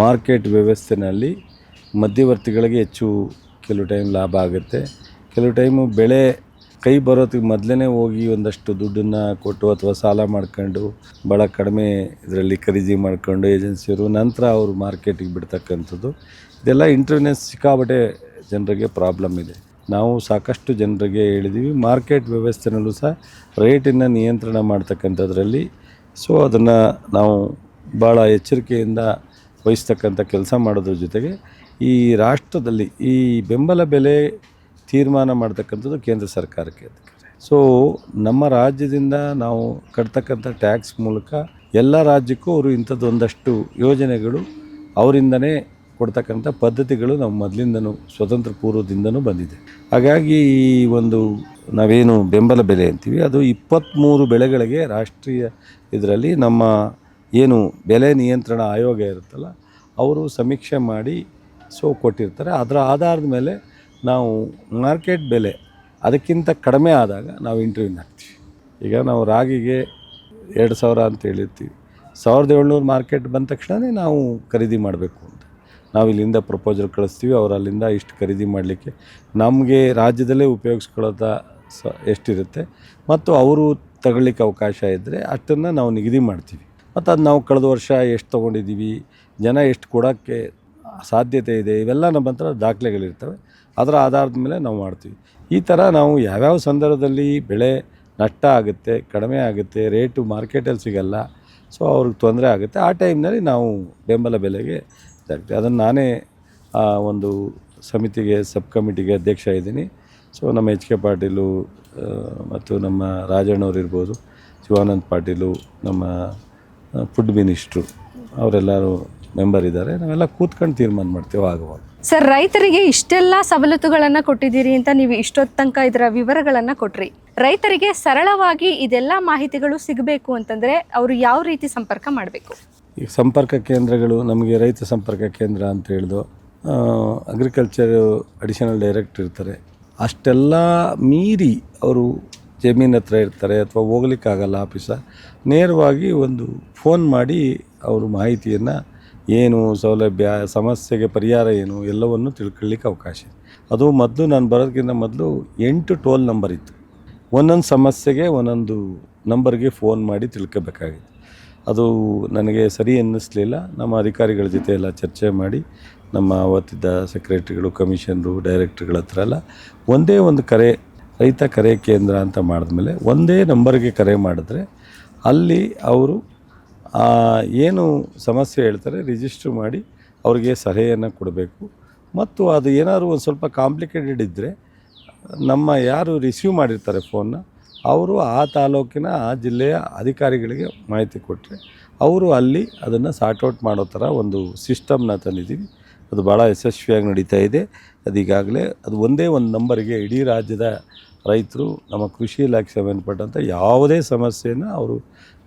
ಮಾರ್ಕೆಟ್ ವ್ಯವಸ್ಥೆಯಲ್ಲಿ ಮಧ್ಯವರ್ತಿಗಳಿಗೆ ಹೆಚ್ಚು ಕೆಲವು ಟೈಮ್ ಲಾಭ ಆಗುತ್ತೆ, ಕೆಲವು ಟೈಮು ಬೆಳೆ ಕೈ ಬರೋದಕ್ಕೆ ಮೊದಲೇ ಹೋಗಿ ಒಂದಷ್ಟು ದುಡ್ಡನ್ನು ಕೊಟ್ಟು ಅಥವಾ ಸಾಲ ಮಾಡ್ಕೊಂಡು ಭಾಳ ಕಡಿಮೆ ಇದರಲ್ಲಿ ಖರೀದಿ ಮಾಡ್ಕೊಂಡು ಏಜೆನ್ಸಿಯವರು ನಂತರ ಅವರು ಮಾರ್ಕೆಟಿಗೆ ಬಿಡ್ತಕ್ಕಂಥದ್ದು, ಇದೆಲ್ಲ ಇಂಟರ್ನೆಸ್ ಸಿಕ್ಕಾಬಟ್ಟೆ ಜನರಿಗೆ ಪ್ರಾಬ್ಲಮ್ ಇದೆ. ನಾವು ಸಾಕಷ್ಟು ಜನರಿಗೆ ಹೇಳಿದ್ದೀವಿ, ಮಾರ್ಕೆಟ್ ವ್ಯವಸ್ಥೆನಲ್ಲೂ ಸಹ ರೇಟನ್ನು ನಿಯಂತ್ರಣ ಮಾಡ್ತಕ್ಕಂಥದ್ರಲ್ಲಿ ಅದನ್ನು ನಾವು ಭಾಳ ಎಚ್ಚರಿಕೆಯಿಂದ ವಹಿಸ್ತಕ್ಕಂಥ ಕೆಲಸ ಮಾಡೋದ್ರ ಜೊತೆಗೆ ಈ ರಾಷ್ಟ್ರದಲ್ಲಿ ಈ ಬೆಂಬಲ ಬೆಲೆ ತೀರ್ಮಾನ ಮಾಡ್ತಕ್ಕಂಥದ್ದು ಕೇಂದ್ರ ಸರ್ಕಾರಕ್ಕೆ. ನಮ್ಮ ರಾಜ್ಯದಿಂದ ನಾವು ಕಟ್ತಕ್ಕಂಥ ಟ್ಯಾಕ್ಸ್ ಮೂಲಕ ಎಲ್ಲ ರಾಜ್ಯಕ್ಕೂ ಅವರು ಇಂಥದ್ದೊಂದಷ್ಟು ಯೋಜನೆಗಳು ಅವರಿಂದನೇ ಕೊಡ್ತಕ್ಕಂಥ ಪದ್ಧತಿಗಳು ನಮ್ಮ ಮೊದಲಿಂದನೂ ಸ್ವತಂತ್ರ ಪೂರ್ವದಿಂದನೂ ಬಂದಿದೆ. ಹಾಗಾಗಿ ಈ ಒಂದು ನಾವೇನು ಬೆಂಬಲ ಬೆಲೆ ಅಂತೀವಿ ಅದು 23 ಬೆಳೆಗಳಿಗೆ ರಾಷ್ಟ್ರೀಯ ಇದರಲ್ಲಿ ನಮ್ಮ ಏನು ಬೆಲೆ ನಿಯಂತ್ರಣ ಆಯೋಗ ಇರುತ್ತಲ್ಲ ಅವರು ಸಮೀಕ್ಷೆ ಮಾಡಿ ಕೊಟ್ಟಿರ್ತಾರೆ. ಅದರ ಆಧಾರದ ಮೇಲೆ ನಾವು ಮಾರ್ಕೆಟ್ ಬೆಲೆ ಅದಕ್ಕಿಂತ ಕಡಿಮೆ ಆದಾಗ ನಾವು ಇಂಟರ್ವ್ಯೂನ್ ಹಾಕ್ತೀವಿ. ಈಗ ನಾವು ರಾಗಿಗೆ 2,000 ಅಂತ ಹೇಳಿರ್ತೀವಿ, 1,700 ಮಾರ್ಕೆಟ್ ಬಂದ ತಕ್ಷಣವೇ ನಾವು ಖರೀದಿ ಮಾಡಬೇಕು ಅಂತ ನಾವು ಇಲ್ಲಿಂದ ಪ್ರಪೋಸಲ್ ಕಳಿಸ್ತೀವಿ. ಅವರು ಅಲ್ಲಿಂದ ಇಷ್ಟು ಖರೀದಿ ಮಾಡಲಿಕ್ಕೆ ನಮಗೆ ರಾಜ್ಯದಲ್ಲೇ ಉಪಯೋಗಿಸ್ಕೊಳ್ಳೋದ ಎಷ್ಟಿರುತ್ತೆ ಮತ್ತು ಅವರು ತಗೊಳ್ಳಿಕ್ಕೆ ಅವಕಾಶ ಇದ್ದರೆ ಅಷ್ಟನ್ನು ನಾವು ನಿಗದಿ ಮಾಡ್ತೀವಿ. ಮತ್ತು ಅದು ನಾವು ಕಳೆದ ವರ್ಷ ಎಷ್ಟು ತೊಗೊಂಡಿದ್ದೀವಿ, ಜನ ಎಷ್ಟು ಕೊಡೋಕ್ಕೆ ಸಾಧ್ಯತೆ ಇದೆ, ಇವೆಲ್ಲ ನಮ್ಮ ಹತ್ರ ದಾಖಲೆಗಳಿರ್ತವೆ. ಅದರ ಆಧಾರದ ಮೇಲೆ ನಾವು ಮಾಡ್ತೀವಿ. ಈ ಥರ ನಾವು ಯಾವ್ಯಾವ ಸಂದರ್ಭದಲ್ಲಿ ಬೆಳೆ ನಷ್ಟ ಆಗುತ್ತೆ, ಕಡಿಮೆ ಆಗುತ್ತೆ, ರೇಟು ಮಾರ್ಕೆಟಲ್ಲಿ ಸಿಗಲ್ಲ, ಅವ್ರಿಗೆ ತೊಂದರೆ ಆಗುತ್ತೆ, ಆ ಟೈಮ್ನಲ್ಲಿ ನಾವು ಬೆಂಬಲ ಬೆಲೆಗೆ ಇದಾಗ್ತೀವಿ. ಅದನ್ನು ನಾನೇ ಒಂದು ಸಮಿತಿಗೆ ಸಬ್ ಕಮಿಟಿಗೆ ಅಧ್ಯಕ್ಷ ಇದ್ದೀನಿ. ನಮ್ಮ ಎಚ್ ಕೆ ಪಾಟೀಲು ಮತ್ತು ನಮ್ಮ ರಾಜಣ್ಣವ್ರು ಇರ್ಬೋದು, ಶಿವಾನಂದ ಪಾಟೀಲು, ನಮ್ಮ ಫುಡ್ ಮಿನಿಸ್ಟ್ರು ಅವರೆಲ್ಲರೂ ಮೆಂಬರ್ ಇದ್ದಾರೆ. ನಾವೆಲ್ಲ ಕೂತ್ಕೊಂಡು ತೀರ್ಮಾನ ಮಾಡ್ತೇವೆ ಆಗುವಾಗ. ಸರ್, ರೈತರಿಗೆ ಇಷ್ಟೆಲ್ಲ ಸವಲತ್ತುಗಳನ್ನು ಕೊಟ್ಟಿದ್ದೀರಿ ಅಂತ ನೀವು ಇಷ್ಟೊತ್ತು ತನಕ ಇದರ ವಿವರಗಳನ್ನು ಕೊಟ್ರಿ. ರೈತರಿಗೆ ಸರಳವಾಗಿ ಇದೆಲ್ಲ ಮಾಹಿತಿಗಳು ಸಿಗಬೇಕು ಅಂತಂದರೆ ಅವರು ಯಾವ ರೀತಿ ಸಂಪರ್ಕ ಮಾಡಬೇಕು? ಈಗ ಸಂಪರ್ಕ ಕೇಂದ್ರಗಳು ನಮಗೆ ರೈತ ಸಂಪರ್ಕ ಕೇಂದ್ರ ಅಂತ ಹೇಳಿದು ಅಗ್ರಿಕಲ್ಚರ್ ಅಡಿಷನಲ್ ಡೈರೆಕ್ಟರ್ ಇರ್ತಾರೆ. ಅಷ್ಟೆಲ್ಲ ಮೀರಿ ಅವರು ಜಮೀನು ಹತ್ರ ಇರ್ತಾರೆ ಅಥವಾ ಹೋಗ್ಲಿಕ್ಕಾಗಲ್ಲ ಆಫೀಸ, ನೇರವಾಗಿ ಒಂದು ಫೋನ್ ಮಾಡಿ ಅವರು ಮಾಹಿತಿಯನ್ನು ಏನು ಸೌಲಭ್ಯ, ಸಮಸ್ಯೆಗೆ ಪರಿಹಾರ ಏನು ಎಲ್ಲವನ್ನು ತಿಳ್ಕೊಳ್ಳಿಕ್ಕೆ ಅವಕಾಶ ಇದೆ. ಅದು ಮೊದಲು ನಾನು ಬರೋದಕ್ಕಿಂತ ಮೊದಲು 8 ಟೋಲ್ ನಂಬರ್ ಇತ್ತು. ಒಂದೊಂದು ಸಮಸ್ಯೆಗೆ ಒಂದೊಂದು ನಂಬರ್ಗೆ ಫೋನ್ ಮಾಡಿ ತಿಳ್ಕೊಬೇಕಾಗಿತ್ತು. ಅದು ನನಗೆ ಸರಿ ಅನ್ನಿಸ್ಲಿಲ್ಲ. ನಮ್ಮ ಅಧಿಕಾರಿಗಳ ಜೊತೆ ಎಲ್ಲ ಚರ್ಚೆ ಮಾಡಿ ನಮ್ಮ ಅವತ್ತಿದ್ದ ಸೆಕ್ರೆಟರಿಗಳು, ಕಮಿಷನರು, ಡೈರೆಕ್ಟ್ರುಗಳ ಹತ್ರ ಎಲ್ಲ ಒಂದೇ ಒಂದು ಕರೆ, ರೈತ ಕರೆ ಕೇಂದ್ರ ಅಂತ ಮಾಡಿದ್ಮೇಲೆ ಒಂದೇ ನಂಬರ್ಗೆ ಕರೆ ಮಾಡಿದ್ರೆ ಅಲ್ಲಿ ಅವರು ಏನು ಸಮಸ್ಯೆ ಹೇಳ್ತಾರೆ ರಿಜಿಸ್ಟ್ರ್ ಮಾಡಿ ಅವ್ರಿಗೆ ಸಲಹೆಯನ್ನು ಕೊಡಬೇಕು. ಮತ್ತು ಅದು ಏನಾದರೂ ಒಂದು ಸ್ವಲ್ಪ ಕಾಂಪ್ಲಿಕೇಟೆಡ್ ಇದ್ದರೆ ನಮ್ಮ ಯಾರು ರಿಸೀವ್ ಮಾಡಿರ್ತಾರೆ ಫೋನ್ನ ಅವರು ಆ ತಾಲೂಕಿನ ಆ ಜಿಲ್ಲೆಯ ಅಧಿಕಾರಿಗಳಿಗೆ ಮಾಹಿತಿ ಕೊಟ್ಟರೆ ಅವರು ಅಲ್ಲಿ ಅದನ್ನು ಸಾರ್ಟ್ಔಟ್ ಮಾಡೋ ಥರ ಒಂದು ಸಿಸ್ಟಮ್ನ ತಂದಿದ್ದೀವಿ. ಅದು ಭಾಳ ಯಶಸ್ವಿಯಾಗಿ ನಡೀತಾ ಇದೆ. ಅದೀಗಾಗಲೇ ಅದು ಒಂದೇ ಒಂದು ನಂಬರಿಗೆ ಇಡೀ ರಾಜ್ಯದ ರೈತರು ನಮ್ಮ ಕೃಷಿ ಇಲಾಖೆ ಸಂಬಂಧಪಟ್ಟಂಥ ಯಾವುದೇ ಸಮಸ್ಯೆಯನ್ನು ಅವರು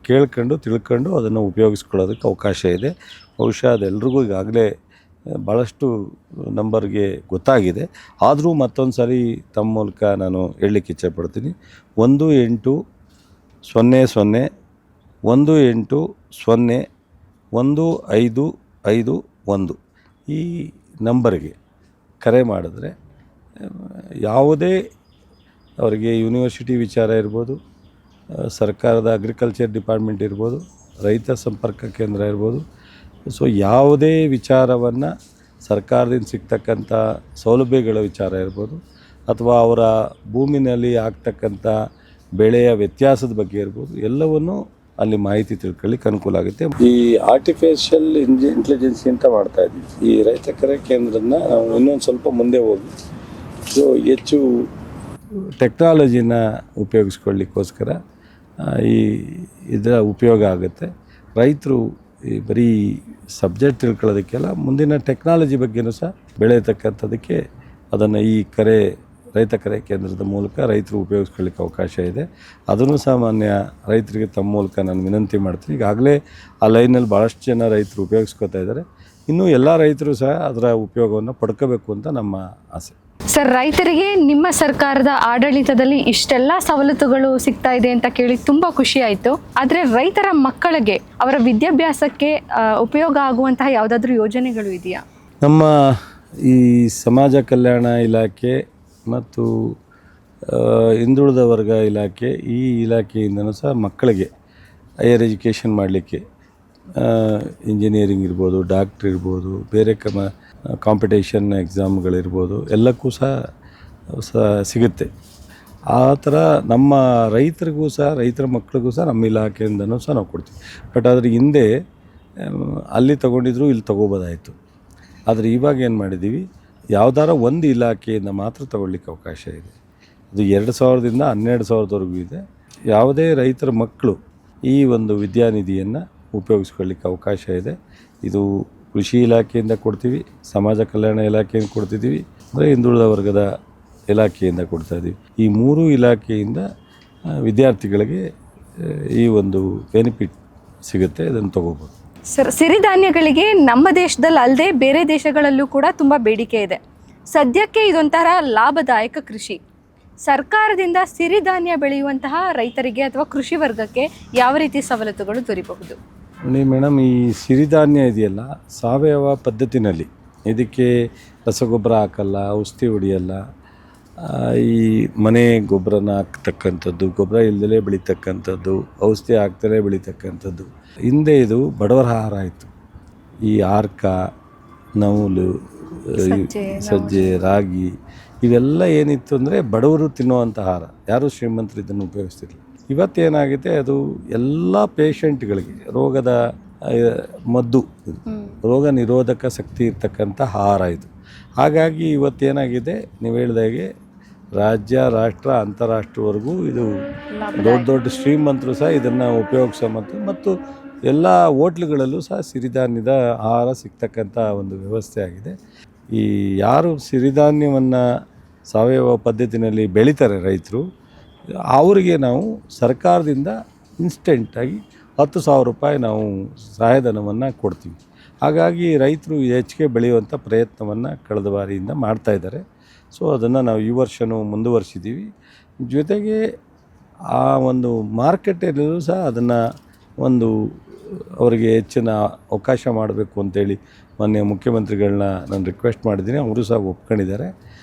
ಕೇಳ್ಕೊಂಡು ತಿಳ್ಕೊಂಡು ಅದನ್ನು ಉಪಯೋಗಿಸ್ಕೊಳ್ಳೋದಕ್ಕೆ ಅವಕಾಶ ಇದೆ. ಬಹುಶಃ ಅದೆಲ್ರಿಗೂ ಈಗಾಗಲೇ ಭಾಳಷ್ಟು ನಂಬರ್ಗೆ ಗೊತ್ತಾಗಿದೆ. ಆದರೂ ಮತ್ತೊಂದು ಸಾರಿ ತಮ್ಮ ಮೂಲಕ ನಾನು ಹೇಳಲಿಕ್ಕೆ ಇಚ್ಛೆಪಡ್ತೀನಿ. 1800-1801 ಈ ನಂಬರ್ಗೆ ಕರೆ ಮಾಡಿದ್ರೆ ಯಾವುದೇ ಅವರಿಗೆ ಯೂನಿವರ್ಸಿಟಿ ವಿಚಾರ ಇರ್ಬೋದು, ಸರ್ಕಾರದ ಅಗ್ರಿಕಲ್ಚರ್ ಡಿಪಾರ್ಟ್ಮೆಂಟ್ ಇರ್ಬೋದು, ರೈತ ಸಂಪರ್ಕ ಕೇಂದ್ರ ಇರ್ಬೋದು, ಯಾವುದೇ ವಿಚಾರವನ್ನು ಸರ್ಕಾರದಿಂದ ಸಿಗ್ತಕ್ಕಂಥ ಸೌಲಭ್ಯಗಳ ವಿಚಾರ ಇರ್ಬೋದು ಅಥವಾ ಅವರ ಭೂಮಿನಲ್ಲಿ ಆಗ್ತಕ್ಕಂಥ ಬೆಳೆಯ ವ್ಯತ್ಯಾಸದ ಬಗ್ಗೆ ಇರ್ಬೋದು, ಎಲ್ಲವನ್ನೂ ಅಲ್ಲಿ ಮಾಹಿತಿ ತಿಳ್ಕೊಳ್ಳಿಕ್ಕೆ ಅನುಕೂಲ ಆಗುತ್ತೆ. ಈ ಆರ್ಟಿಫಿಷಿಯಲ್ ಇಂಟೆಲಿಜೆನ್ಸಿ ಅಂತ ಮಾಡ್ತಾ ಇದ್ದೀವಿ. ಈ ರೈತ ಕರೆ ಕೇಂದ್ರನ ನಾವು ಇನ್ನೊಂದು ಸ್ವಲ್ಪ ಮುಂದೆ ಹೋಗಿ ಹೆಚ್ಚು ಟೆಕ್ನಾಲಜಿನ ಉಪಯೋಗಿಸ್ಕೊಳ್ಳಿಕ್ಕೋಸ್ಕರ ಇದರ ಉಪಯೋಗ ಆಗುತ್ತೆ. ರೈತರು ಈ ಬರೀ ಸಬ್ಜೆಕ್ಟ್ ತಿಳ್ಕೊಳ್ಳೋದಕ್ಕೆಲ್ಲ ಮುಂದಿನ ಟೆಕ್ನಾಲಜಿ ಬಗ್ಗೆನೂ ಸಹ ಬೆಳೆಯತಕ್ಕಂಥದ್ದಕ್ಕೆ ಅದನ್ನು ಈ ರೈತ ಕರೆ ಕೇಂದ್ರದ ಮೂಲಕ ರೈತರು ಉಪಯೋಗಿಸ್ಕೊಳ್ಳಿಕ್ಕೆ ಅವಕಾಶ ಇದೆ. ಅದನ್ನು ಸಾಮಾನ್ಯ ರೈತರಿಗೆ ತಮ್ಮ ಮೂಲಕ ನಾನು ವಿನಂತಿ ಮಾಡ್ತೀನಿ. ಈಗಾಗಲೇ ಆ ಲೈನಲ್ಲಿ ಭಾಳಷ್ಟು ಜನ ರೈತರು ಉಪಯೋಗಿಸ್ಕೊತಾ ಇದ್ದಾರೆ. ಇನ್ನೂ ಎಲ್ಲ ರೈತರು ಸಹ ಅದರ ಉಪಯೋಗವನ್ನು ಪಡ್ಕೋಬೇಕು ಅಂತ ನಮ್ಮ ಆಸೆ. ಸರ್, ರೈತರಿಗೆ ನಿಮ್ಮ ಸರ್ಕಾರದ ಆಡಳಿತದಲ್ಲಿ ಇಷ್ಟೆಲ್ಲ ಸವಲತ್ತುಗಳು ಸಿಗ್ತಾ ಇದೆ ಅಂತ ಕೇಳಿ ತುಂಬ ಖುಷಿ ಆಯಿತು. ಆದರೆ ರೈತರ ಮಕ್ಕಳಿಗೆ ಅವರ ವಿದ್ಯಾಭ್ಯಾಸಕ್ಕೆ ಉಪಯೋಗ ಆಗುವಂತಹ ಯಾವುದಾದ್ರೂ ಯೋಜನೆಗಳು ಇದೆಯಾ? ನಮ್ಮ ಈ ಸಮಾಜ ಕಲ್ಯಾಣ ಇಲಾಖೆ ಮತ್ತು ಹಿಂದುಳಿದ ವರ್ಗ ಇಲಾಖೆ, ಈ ಇಲಾಖೆಯಿಂದನೂ ಸಹ ಮಕ್ಕಳಿಗೆ ಹೈಯರ್ ಎಜುಕೇಷನ್ ಮಾಡಲಿಕ್ಕೆ ಇಂಜಿನಿಯರಿಂಗ್ ಇರ್ಬೋದು, ಡಾಕ್ಟ್ರ್ ಇರ್ಬೋದು, ಬೇರೆ ಕಾಂಪಿಟೇಷನ್ ಎಕ್ಸಾಮ್ಗಳಿರ್ಬೋದು, ಎಲ್ಲಕ್ಕೂ ಸಹ ಸಿಗುತ್ತೆ. ಆ ಥರ ನಮ್ಮ ರೈತರಿಗೂ ಸಹ, ರೈತರ ಮಕ್ಕಳಿಗೂ ಸಹ ನಮ್ಮ ಇಲಾಖೆಯಿಂದನೂ ಸಹ ನಾವು ಕೊಡ್ತೀವಿ. ಬಟ್ ಅದ್ರ ಹಿಂದೆ ಅಲ್ಲಿ ತೊಗೊಂಡಿದ್ರು, ಇಲ್ಲಿ ತೊಗೋಬೋದಾಯಿತು. ಆದರೆ ಇವಾಗ ಏನು ಮಾಡಿದ್ದೀವಿ, ಯಾವುದಾರ ಒಂದು ಇಲಾಖೆಯಿಂದ ಮಾತ್ರ ತಗೊಳ್ಳಿಕ್ಕೆ ಅವಕಾಶ ಇದೆ. ಅದು 2000ದಿಂದ 12,000ವರೆಗೂ ಇದೆ. ಯಾವುದೇ ರೈತರ ಮಕ್ಕಳು ಈ ಒಂದು ವಿದ್ಯಾನಿಧಿಯನ್ನು ಉಪಯೋಗಿಸ್ಕೊಳ್ಳಿಕ್ಕೆ ಅವಕಾಶ ಇದೆ. ಇದು ಕೃಷಿ ಇಲಾಖೆಯಿಂದ ಕೊಡ್ತೀವಿ, ಸಮಾಜ ಕಲ್ಯಾಣ ಇಲಾಖೆಯಿಂದ ಕೊಡ್ತಿದ್ದೀವಿ, ಅಂದರೆ ಹಿಂದುಳಿದ ವರ್ಗದ ಇಲಾಖೆಯಿಂದ ಕೊಡ್ತಾಯಿದ್ದೀವಿ. ಈ 3 ಇಲಾಖೆಯಿಂದ ವಿದ್ಯಾರ್ಥಿಗಳಿಗೆ ಈ ಒಂದು ಬೆನಿಫಿಟ್ ಸಿಗುತ್ತೆ. ಅದನ್ನು ತೊಗೋಬೋದು. ಸರ್, ಸಿರಿಧಾನ್ಯಗಳಿಗೆ ನಮ್ಮ ದೇಶದಲ್ಲಿ ಅಲ್ಲದೆ ಬೇರೆ ದೇಶಗಳಲ್ಲೂ ಕೂಡ ತುಂಬ ಬೇಡಿಕೆ ಇದೆ. ಸದ್ಯಕ್ಕೆ ಇದೊಂಥರ ಲಾಭದಾಯಕ ಕೃಷಿ. ಸರ್ಕಾರದಿಂದ ಸಿರಿಧಾನ್ಯ ಬೆಳೆಯುವಂತಹ ರೈತರಿಗೆ ಅಥವಾ ಕೃಷಿ ವರ್ಗಕ್ಕೆ ಯಾವ ರೀತಿ ಸವಲತ್ತುಗಳು ದೊರೆಯಬಹುದು? ನೋಡಿ ಮೇಡಮ್, ಈ ಸಿರಿಧಾನ್ಯ ಇದೆಯಲ್ಲ, ಸಾವಯವ ಪದ್ಧತಿನಲ್ಲಿ ಇದಕ್ಕೆ ರಸಗೊಬ್ಬರ ಹಾಕಲ್ಲ, ಔಷಧಿ ಹೊಡಿಯಲ್ಲ, ಈ ಮನೆ ಗೊಬ್ಬರನ ಹಾಕ್ತಕ್ಕಂಥದ್ದು, ಗೊಬ್ಬರ ಇಲ್ಲದಲೇ ಬೆಳೀತಕ್ಕಂಥದ್ದು, ಔಷಧಿ ಹಾಕ್ತಲೇ ಬೆಳೀತಕ್ಕಂಥದ್ದು. ಹಿಂದೆ ಇದು ಬಡವರ ಆಹಾರ ಆಯಿತು. ಈ ಆರ್ಕ, ನವಲು, ಸಜ್ಜೆ, ರಾಗಿ ಇವೆಲ್ಲ ಏನಿತ್ತು ಅಂದರೆ ಬಡವರು ತಿನ್ನುವಂಥ ಆಹಾರ. ಯಾರೂ ಶ್ರೀಮಂತರು ಇದನ್ನು ಉಪಯೋಗಿಸ್ತಿರಲಿಲ್ಲ. ಇವತ್ತೇನಾಗಿದೆ, ಅದು ಎಲ್ಲ ಪೇಷಂಟ್ಗಳಿಗೆ ರೋಗದ ಮದ್ದು, ರೋಗ ನಿರೋಧಕ ಶಕ್ತಿ ಇರ್ತಕ್ಕಂಥ ಆಹಾರ ಇದು. ಹಾಗಾಗಿ ಇವತ್ತೇನಾಗಿದೆ, ನೀವು ಹೇಳಿದಾಗೆ ರಾಜ್ಯ, ರಾಷ್ಟ್ರ, ಅಂತಾರಾಷ್ಟ್ರವರೆಗೂ ಇದು ದೊಡ್ಡ ದೊಡ್ಡ ಶ್ರೀಮಂತರು ಸಹ ಇದನ್ನು ಉಪಯೋಗಿಸೋ ಮತ್ತು ಎಲ್ಲ ಹೋಟ್ಲುಗಳಲ್ಲೂ ಸಹ ಸಿರಿಧಾನ್ಯದ ಆಹಾರ ಸಿಗ್ತಕ್ಕಂಥ ಒಂದು ವ್ಯವಸ್ಥೆ ಆಗಿದೆ. ಈ ಯಾರು ಸಿರಿಧಾನ್ಯವನ್ನು ಸಾವಯವ ಪದ್ಧತಿನಲ್ಲಿ ಬೆಳೀತಾರೆ ರೈತರು, ಅವರಿಗೆ ನಾವು ಸರ್ಕಾರದಿಂದ ಇನ್ಸ್ಟೆಂಟಾಗಿ 10,000 ರೂಪಾಯಿ ನಾವು ಸಹಾಯಧನವನ್ನು ಕೊಡ್ತೀವಿ. ಹಾಗಾಗಿ ರೈತರು ಹೆಚ್ಚಿಗೆ ಬೆಳೆಯುವಂಥ ಪ್ರಯತ್ನವನ್ನು ಕಳೆದ ಬಾರಿಯಿಂದ ಮಾಡ್ತಾಯಿದ್ದಾರೆ. ಸೊ ಅದನ್ನು ನಾವು ಈ ವರ್ಷವೂ ಮುಂದುವರಿಸಿದ್ದೀವಿ. ಜೊತೆಗೆ ಆ ಒಂದು ಮಾರ್ಕೆಟಲ್ಲೂ ಸಹ ಅದನ್ನು ಒಂದು ಅವರಿಗೆ ಹೆಚ್ಚಿನ ಅವಕಾಶ ಮಾಡಬೇಕು ಅಂತೇಳಿ ಮೊನ್ನೆ ಮುಖ್ಯಮಂತ್ರಿಗಳನ್ನ ನಾನು ರಿಕ್ವೆಸ್ಟ್ ಮಾಡಿದ್ದೀನಿ. ಅವರು ಸಹ ಒಪ್ಕೊಂಡಿದ್ದಾರೆ.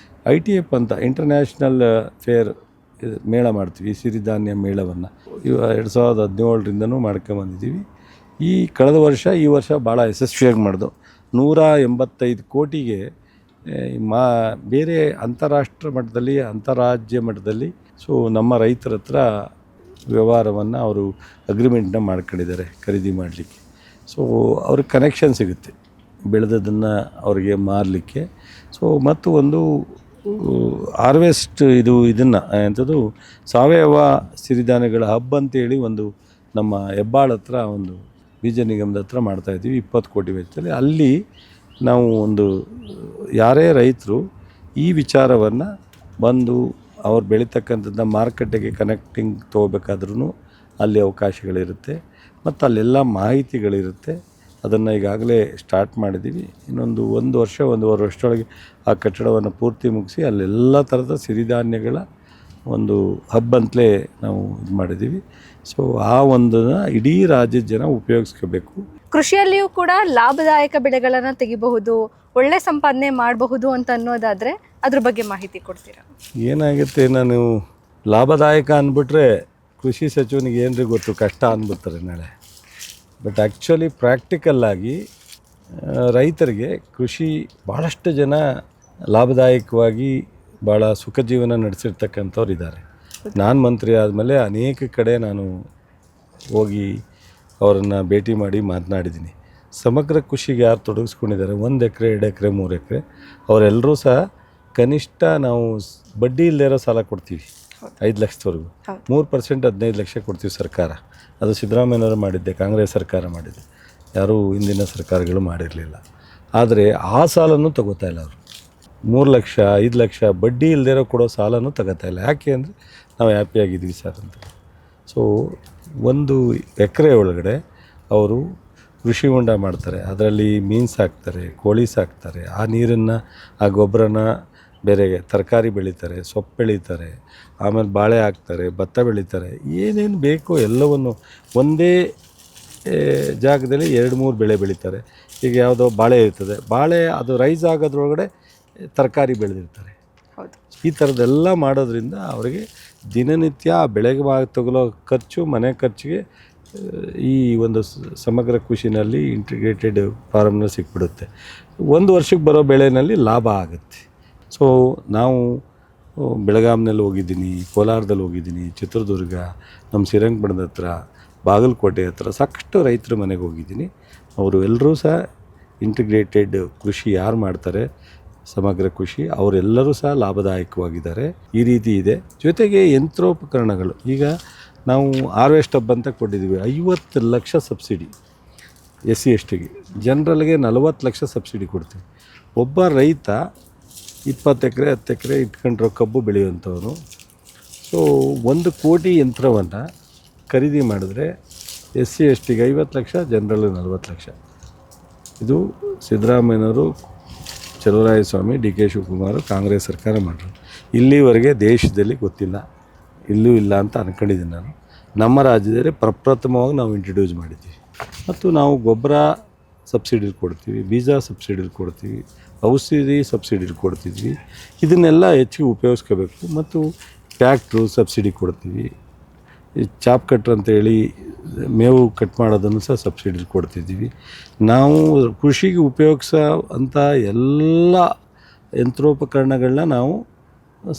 ITF ಅಂತ ಇಂಟರ್ನ್ಯಾಷನಲ್ ಫೇರ್ ಮೇಳ ಮಾಡ್ತೀವಿ, ಸಿರಿಧಾನ್ಯ ಮೇಳವನ್ನು 2017ರಿಂದನೂ ಮಾಡ್ಕೊಂಬಂದಿದ್ದೀವಿ. ಕಳೆದ ವರ್ಷ, ಈ ವರ್ಷ ಭಾಳ ಯಶಸ್ವಿಯಾಗಿ ಮಾಡಿದು. 185 ಕೋಟಿಗೆ ಬೇರೆ ಅಂತಾರಾಷ್ಟ್ರ ಮಟ್ಟದಲ್ಲಿ, ಅಂತಾರಾಜ್ಯ ಮಟ್ಟದಲ್ಲಿ ನಮ್ಮ ರೈತರ ಹತ್ರ ವ್ಯವಹಾರವನ್ನು ಅವರು ಅಗ್ರಿಮೆಂಟ್ನ ಮಾಡ್ಕೊಂಡಿದ್ದಾರೆ ಖರೀದಿ ಮಾಡಲಿಕ್ಕೆ. ಅವ್ರಿಗೆ ಕನೆಕ್ಷನ್ ಸಿಗುತ್ತೆ ಬೆಳೆದದನ್ನು ಅವರಿಗೆ ಮಾರಲಿಕ್ಕೆ. ಮತ್ತು ಒಂದು ಹಾರ್ವೆಸ್ಟ್ ಇದನ್ನು ಎಂಥದ್ದು ಸಾವಯವ ಸಿರಿಧಾನ್ಯಗಳ ಹಬ್ ಅಂತೇಳಿ ಒಂದು ನಮ್ಮ ಹೆಬ್ಬಾಳ ಹತ್ರ ಒಂದು ಬೀಜ ನಿಗಮದ ಹತ್ರ ಮಾಡ್ತಾಯಿದ್ದೀವಿ 20 ಕೋಟಿ ವೆಚ್ಚದಲ್ಲಿ. ಅಲ್ಲಿ ನಾವು ಒಂದು ಯಾರೇ ರೈತರು ಈ ವಿಚಾರವನ್ನು ಬಂದು ಅವ್ರು ಬೆಳೀತಕ್ಕಂಥದ್ದು ಮಾರ್ಕೆಟಿಗೆ ಕನೆಕ್ಟಿಂಗ್ ತೊಗೋಬೇಕಾದ್ರೂ ಅಲ್ಲಿ ಅವಕಾಶಗಳಿರುತ್ತೆ ಮತ್ತು ಅಲ್ಲೆಲ್ಲ ಮಾಹಿತಿಗಳಿರುತ್ತೆ. ಅದನ್ನು ಈಗಾಗಲೇ ಸ್ಟಾರ್ಟ್ ಮಾಡಿದ್ದೀವಿ. ಇನ್ನೊಂದು 1 ವರ್ಷ, 1.5 ವರ್ಷದೊಳಗೆ ಆ ಕಟ್ಟಡವನ್ನು ಪೂರ್ತಿ ಮುಗಿಸಿ ಅಲ್ಲೆಲ್ಲ ಥರದ ಸಿರಿಧಾನ್ಯಗಳ ಒಂದು ಹಬ್ ಅಂತಲೇ ನಾವು ಇದು ಮಾಡಿದ್ದೀವಿ. ಆ ಒಂದನ್ನು ಇಡೀ ರಾಜ್ಯದ ಜನ ಉಪಯೋಗಿಸ್ಕೋಬೇಕು. ಕೃಷಿಯಲ್ಲಿಯೂ ಕೂಡ ಲಾಭದಾಯಕ ಬೆಳೆಗಳನ್ನು ತೆಗಿಬಹುದು, ಒಳ್ಳೆ ಸಂಪಾದನೆ ಮಾಡಬಹುದು ಅಂತ ಅನ್ನೋದಾದರೆ ಅದ್ರ ಬಗ್ಗೆ ಮಾಹಿತಿ ಕೊಡ್ತೀರಾ? ಏನಾಗುತ್ತೆ, ನಾನು ಲಾಭದಾಯಕ ಅಂದ್ಬಿಟ್ರೆ ಕೃಷಿ ಸಚಿವನಿಗೆ ಏನ್ರಿ ಗೊತ್ತು, ಕಷ್ಟ ಅಂದ್ಬಿಡ್ತಾರೆ ನಾಳೆ. ಬಟ್ ಆ್ಯಕ್ಚುಲಿ ಪ್ರಾಕ್ಟಿಕಲ್ಲಾಗಿ ರೈತರಿಗೆ ಕೃಷಿ ಭಾಳಷ್ಟು ಜನ ಲಾಭದಾಯಕವಾಗಿ ಭಾಳ ಸುಖ ಜೀವನ ನಡೆಸಿರ್ತಕ್ಕಂಥವ್ರು ಇದ್ದಾರೆ. ನಾನು ಮಂತ್ರಿ ಆದಮೇಲೆ ಅನೇಕ ಕಡೆ ನಾನು ಹೋಗಿ ಅವರನ್ನು ಭೇಟಿ ಮಾಡಿ ಮಾತನಾಡಿದ್ದೀನಿ. ಸಮಗ್ರ ಕೃಷಿಗೆ ಯಾರು ತೊಡಗಿಸ್ಕೊಂಡಿದ್ದಾರೆ, 1 ಎಕರೆ, 2 ಎಕರೆ, 3 ಎಕರೆ, ಅವರೆಲ್ಲರೂ ಸಹ ಕನಿಷ್ಠ ನಾವು ಬಡ್ಡಿ ಇಲ್ಲದಿರೋ ಸಾಲ ಕೊಡ್ತೀವಿ 5 ಲಕ್ಷದವರೆಗೂ. 3% 15 ಲಕ್ಷ ಕೊಡ್ತೀವಿ ಸರ್ಕಾರ. ಅದು ಸಿದ್ದರಾಮಯ್ಯನವರು ಮಾಡಿದ್ದೆ, ಕಾಂಗ್ರೆಸ್ ಸರ್ಕಾರ ಮಾಡಿದ್ದೆ, ಯಾರೂ ಹಿಂದಿನ ಸರ್ಕಾರಗಳು ಮಾಡಿರಲಿಲ್ಲ. ಆದರೆ ಆ ಸಾಲನ್ನು ತಗೋತಾ ಇಲ್ಲ ಅವರು. 3 ಲಕ್ಷ 5 ಲಕ್ಷ ಬಡ್ಡಿ ಇಲ್ಲದಿರೋ ಕೊಡೋ ಸಾಲನೂ ತಗೋತಾ ಇಲ್ಲ. ಯಾಕೆ ಅಂದರೆ ನಾವು ಹ್ಯಾಪಿಯಾಗಿದ್ದೀವಿ ಸರ್ ಅಂತ. ಸೊ 1 ಎಕರೆ ಒಳಗಡೆ ಅವರು ಕೃಷಿ ಹೊಂಡ ಮಾಡ್ತಾರೆ, ಅದರಲ್ಲಿ ಮೀನು ಸಾಕ್ತಾರೆ, ಕೋಳಿ ಸಾಕ್ತಾರೆ, ಆ ನೀರನ್ನು ಆ ಗೊಬ್ಬರನ ಬೇರೆ ತರಕಾರಿ ಬೆಳೀತಾರೆ, ಸೊಪ್ಪು ಬೆಳೀತಾರೆ, ಆಮೇಲೆ ಬಾಳೆ ಹಾಕ್ತಾರೆ, ಭತ್ತ ಬೆಳೀತಾರೆ, ಏನೇನು ಬೇಕೋ ಎಲ್ಲವನ್ನು ಒಂದೇ ಜಾಗದಲ್ಲಿ 2-3 ಬೆಳೆ ಬೆಳೀತಾರೆ. ಈಗ ಯಾವುದೋ ಬಾಳೆ ಇರ್ತದೆ, ಬಾಳೆ ಅದು ರೈಸ್ ಆಗೋದ್ರೊಳಗಡೆ ತರಕಾರಿ ಬೆಳೆದಿರ್ತಾರೆ. ಹೌದು. ಈ ಥರದ್ದೆಲ್ಲ ಮಾಡೋದ್ರಿಂದ ಅವರಿಗೆ ದಿನನಿತ್ಯ ಆ ಬೆಳೆಗೆ ತಗೊಳ್ಳೋ ಖರ್ಚು, ಮನೆ ಖರ್ಚಿಗೆ ಈ ಒಂದು ಸಮಗ್ರ ಕೃಷಿನಲ್ಲಿ ಇಂಟಿಗ್ರೇಟೆಡ್ ಫಾರ್ಮ್ನಲ್ಲಿ ಸಿಕ್ಬಿಡುತ್ತೆ. 1 ವರ್ಷಕ್ಕೆ ಬರೋ ಬೆಳೆಯಲ್ಲಿ ಲಾಭ ಆಗುತ್ತೆ. ಸೊ ನಾವು ಬೆಳಗಾಂನಲ್ಲಿ ಹೋಗಿದ್ದೀನಿ, ಕೋಲಾರದಲ್ಲಿ ಹೋಗಿದ್ದೀನಿ, ಚಿತ್ರದುರ್ಗ, ನಮ್ಮ ಶ್ರೀರಂಗಪಟ್ಟಣದ ಹತ್ರ, ಬಾಗಲಕೋಟೆ ಹತ್ರ ಸಾಕಷ್ಟು ರೈತರ ಮನೆಗೆ ಹೋಗಿದ್ದೀನಿ. ಅವರು ಎಲ್ಲರೂ ಸಹ ಇಂಟಿಗ್ರೇಟೆಡ್ ಕೃಷಿ ಯಾರು ಮಾಡ್ತಾರೆ, ಸಮಗ್ರ ಕೃಷಿ, ಅವರೆಲ್ಲರೂ ಸಹ ಲಾಭದಾಯಕವಾಗಿದ್ದಾರೆ. ಈ ರೀತಿ ಇದೆ. ಜೊತೆಗೆ ಯಂತ್ರೋಪಕರಣಗಳು, ಈಗ ನಾವು ಹಾರ್ವೆಸ್ಟ್ ಹಬ್ ಅಂತ ಕೊಟ್ಟಿದ್ದೀವಿ, 50 lakh subsidy SC STಗೆ, ಜನರಲ್ಗೆ 40 lakh subsidy ಕೊಡ್ತೀವಿ. ಒಬ್ಬ ರೈತ 20 ಎಕರೆ 10 ಎಕರೆ ಇಟ್ಕೊಂಡ್ರೋ ಕಬ್ಬು ಬೆಳೆಯುವಂಥವನು. ಸೊ 1 ಕೋಟಿ ಯಂತ್ರವನ್ನು ಖರೀದಿ ಮಾಡಿದ್ರೆ SC STಗೆ 50 ಲಕ್ಷ, ಜನರಲ್ಗೆ 40 ಲಕ್ಷ. ಇದು ಸಿದ್ದರಾಮಯ್ಯನವರು, ಚಲುವರಾಯಸ್ವಾಮಿ, DK ಶಿವಕುಮಾರ್, ಕಾಂಗ್ರೆಸ್ ಸರ್ಕಾರ ಮಾಡಿದ್ರು. ಇಲ್ಲಿವರೆಗೆ ದೇಶದಲ್ಲಿ ಗೊತ್ತಿಲ್ಲ, ಇಲ್ಲೂ ಇಲ್ಲ ಅಂತ ಅಂದ್ಕೊಂಡಿದ್ದೀನಿ ನಾನು. ನಮ್ಮ ರಾಜ್ಯದಲ್ಲಿ ಪ್ರಪ್ರಥಮವಾಗಿ ನಾವು ಇಂಟ್ರಡ್ಯೂಸ್ ಮಾಡಿದ್ದೀವಿ. ಮತ್ತು ನಾವು ಗೊಬ್ಬರ ಸಬ್ಸಿಡಿಲಿ ಕೊಡ್ತೀವಿ, ಬೀಜ ಸಬ್ಸಿಡಿಲಿ ಕೊಡ್ತೀವಿ, ಔಷಧಿ ಸಬ್ಸಿಡಿಲಿ ಕೊಡ್ತಿದ್ವಿ. ಇದನ್ನೆಲ್ಲ ಹೆಚ್ಚಿಗೆ ಉಪಯೋಗಿಸ್ಕೋಬೇಕು. ಮತ್ತು ಟ್ಯಾಕ್ಟ್ರು ಸಬ್ಸಿಡಿ ಕೊಡ್ತೀವಿ, ಈ ಚಾಪ್ ಕಟ್ರ್ ಅಂತೇಳಿ ಮೇವು ಕಟ್ ಮಾಡೋದನ್ನು ಸಹ ಸಬ್ಸಿಡಿಲಿ ಕೊಡ್ತಿದ್ದೀವಿ. ನಾವು ಕೃಷಿಗೆ ಉಪಯೋಗಿಸೋ ಅಂಥ ಎಲ್ಲ ಯಂತ್ರೋಪಕರಣಗಳನ್ನ ನಾವು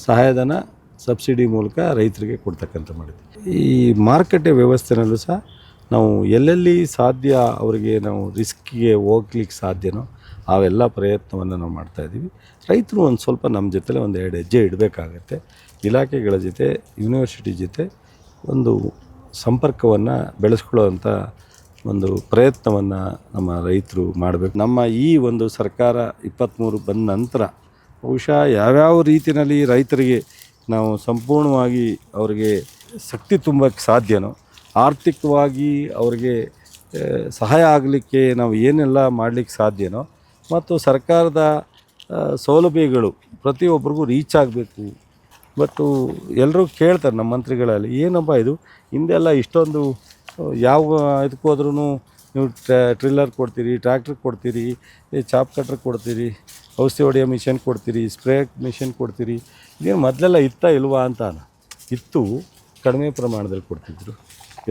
ಸಹಾಯಧನ ಸಬ್ಸಿಡಿ ಮೂಲಕ ರೈತರಿಗೆ ಕೊಡ್ತಕ್ಕಂಥ ಮಾಡಿದ್ವಿ. ಈ ಮಾರುಕಟ್ಟೆ ವ್ಯವಸ್ಥೆನಲ್ಲೂ ಸಹ ನಾವು ಎಲ್ಲೆಲ್ಲಿ ಸಾಧ್ಯ ಅವರಿಗೆ ನಾವು ರಿಸ್ಕಿಗೆ ಹೋಗ್ಲಿಕ್ಕೆ ಸಾಧ್ಯನೋ ಅವೆಲ್ಲ ಪ್ರಯತ್ನವನ್ನು ನಾವು ಮಾಡ್ತಾಯಿದ್ದೀವಿ. ರೈತರು ಒಂದು ಸ್ವಲ್ಪ ನಮ್ಮ ಜೊತೆಲೆ 1-2 ಹೆಜ್ಜೆ ಇಡಬೇಕಾಗತ್ತೆ. ಇಲಾಖೆಗಳ ಜೊತೆ, ಯೂನಿವರ್ಸಿಟಿ ಜೊತೆ ಒಂದು ಸಂಪರ್ಕವನ್ನು ಬೆಳೆಸ್ಕೊಳ್ಳೋವಂಥ ಒಂದು ಪ್ರಯತ್ನವನ್ನು ನಮ್ಮ ರೈತರು ಮಾಡಬೇಕು. ನಮ್ಮ ಈ ಒಂದು ಸರ್ಕಾರ 23 ಬಂದ ನಂತರ ಬಹುಶಃ ಯಾವ್ಯಾವ ರೀತಿಯಲ್ಲಿ ರೈತರಿಗೆ ನಾವು ಸಂಪೂರ್ಣವಾಗಿ ಅವರಿಗೆ ಶಕ್ತಿ ತುಂಬಕ್ಕೆ ಸಾಧ್ಯನೋ, ಆರ್ಥಿಕವಾಗಿ ಅವರಿಗೆ ಸಹಾಯ ಆಗಲಿಕ್ಕೆ ನಾವು ಏನೆಲ್ಲ ಮಾಡಲಿಕ್ಕೆ ಸಾಧ್ಯನೋ, ಮತ್ತು ಸರ್ಕಾರದ ಸೌಲಭ್ಯಗಳು ಪ್ರತಿಯೊಬ್ಬರಿಗೂ ರೀಚ್ ಆಗಬೇಕು. ಬಟ್ಟು ಎಲ್ಲರೂ ಕೇಳ್ತಾರೆ ನಮ್ಮ ಮಂತ್ರಿಗಳಲ್ಲಿ, ಏನಪ್ಪ ಇದು ಹಿಂದೆಲ್ಲ ಇಷ್ಟೊಂದು ಯಾವ ಇದಕ್ಕೆ ಹೋದ್ರೂ ನೀವು ಟ್ರಿಲ್ಲರ್ ಕೊಡ್ತೀರಿ, ಟ್ರ್ಯಾಕ್ಟ್ರ್ ಕೊಡ್ತೀರಿ, ಚಾಪ್ ಕಟ್ರ್ ಕೊಡ್ತೀರಿ, ಔಷಧಿ ಹೊಡೆಯೋ ಮಿಷನ್ ಕೊಡ್ತೀರಿ, ಸ್ಪ್ರೇ ಮಿಷನ್ ಕೊಡ್ತೀರಿ, ಇದೇನು ಮೊದಲೆಲ್ಲ ಇಲ್ವಾ ಅಂತ. ಇತ್ತು, ಕಡಿಮೆ ಪ್ರಮಾಣದಲ್ಲಿ ಕೊಡ್ತಿದ್ರು.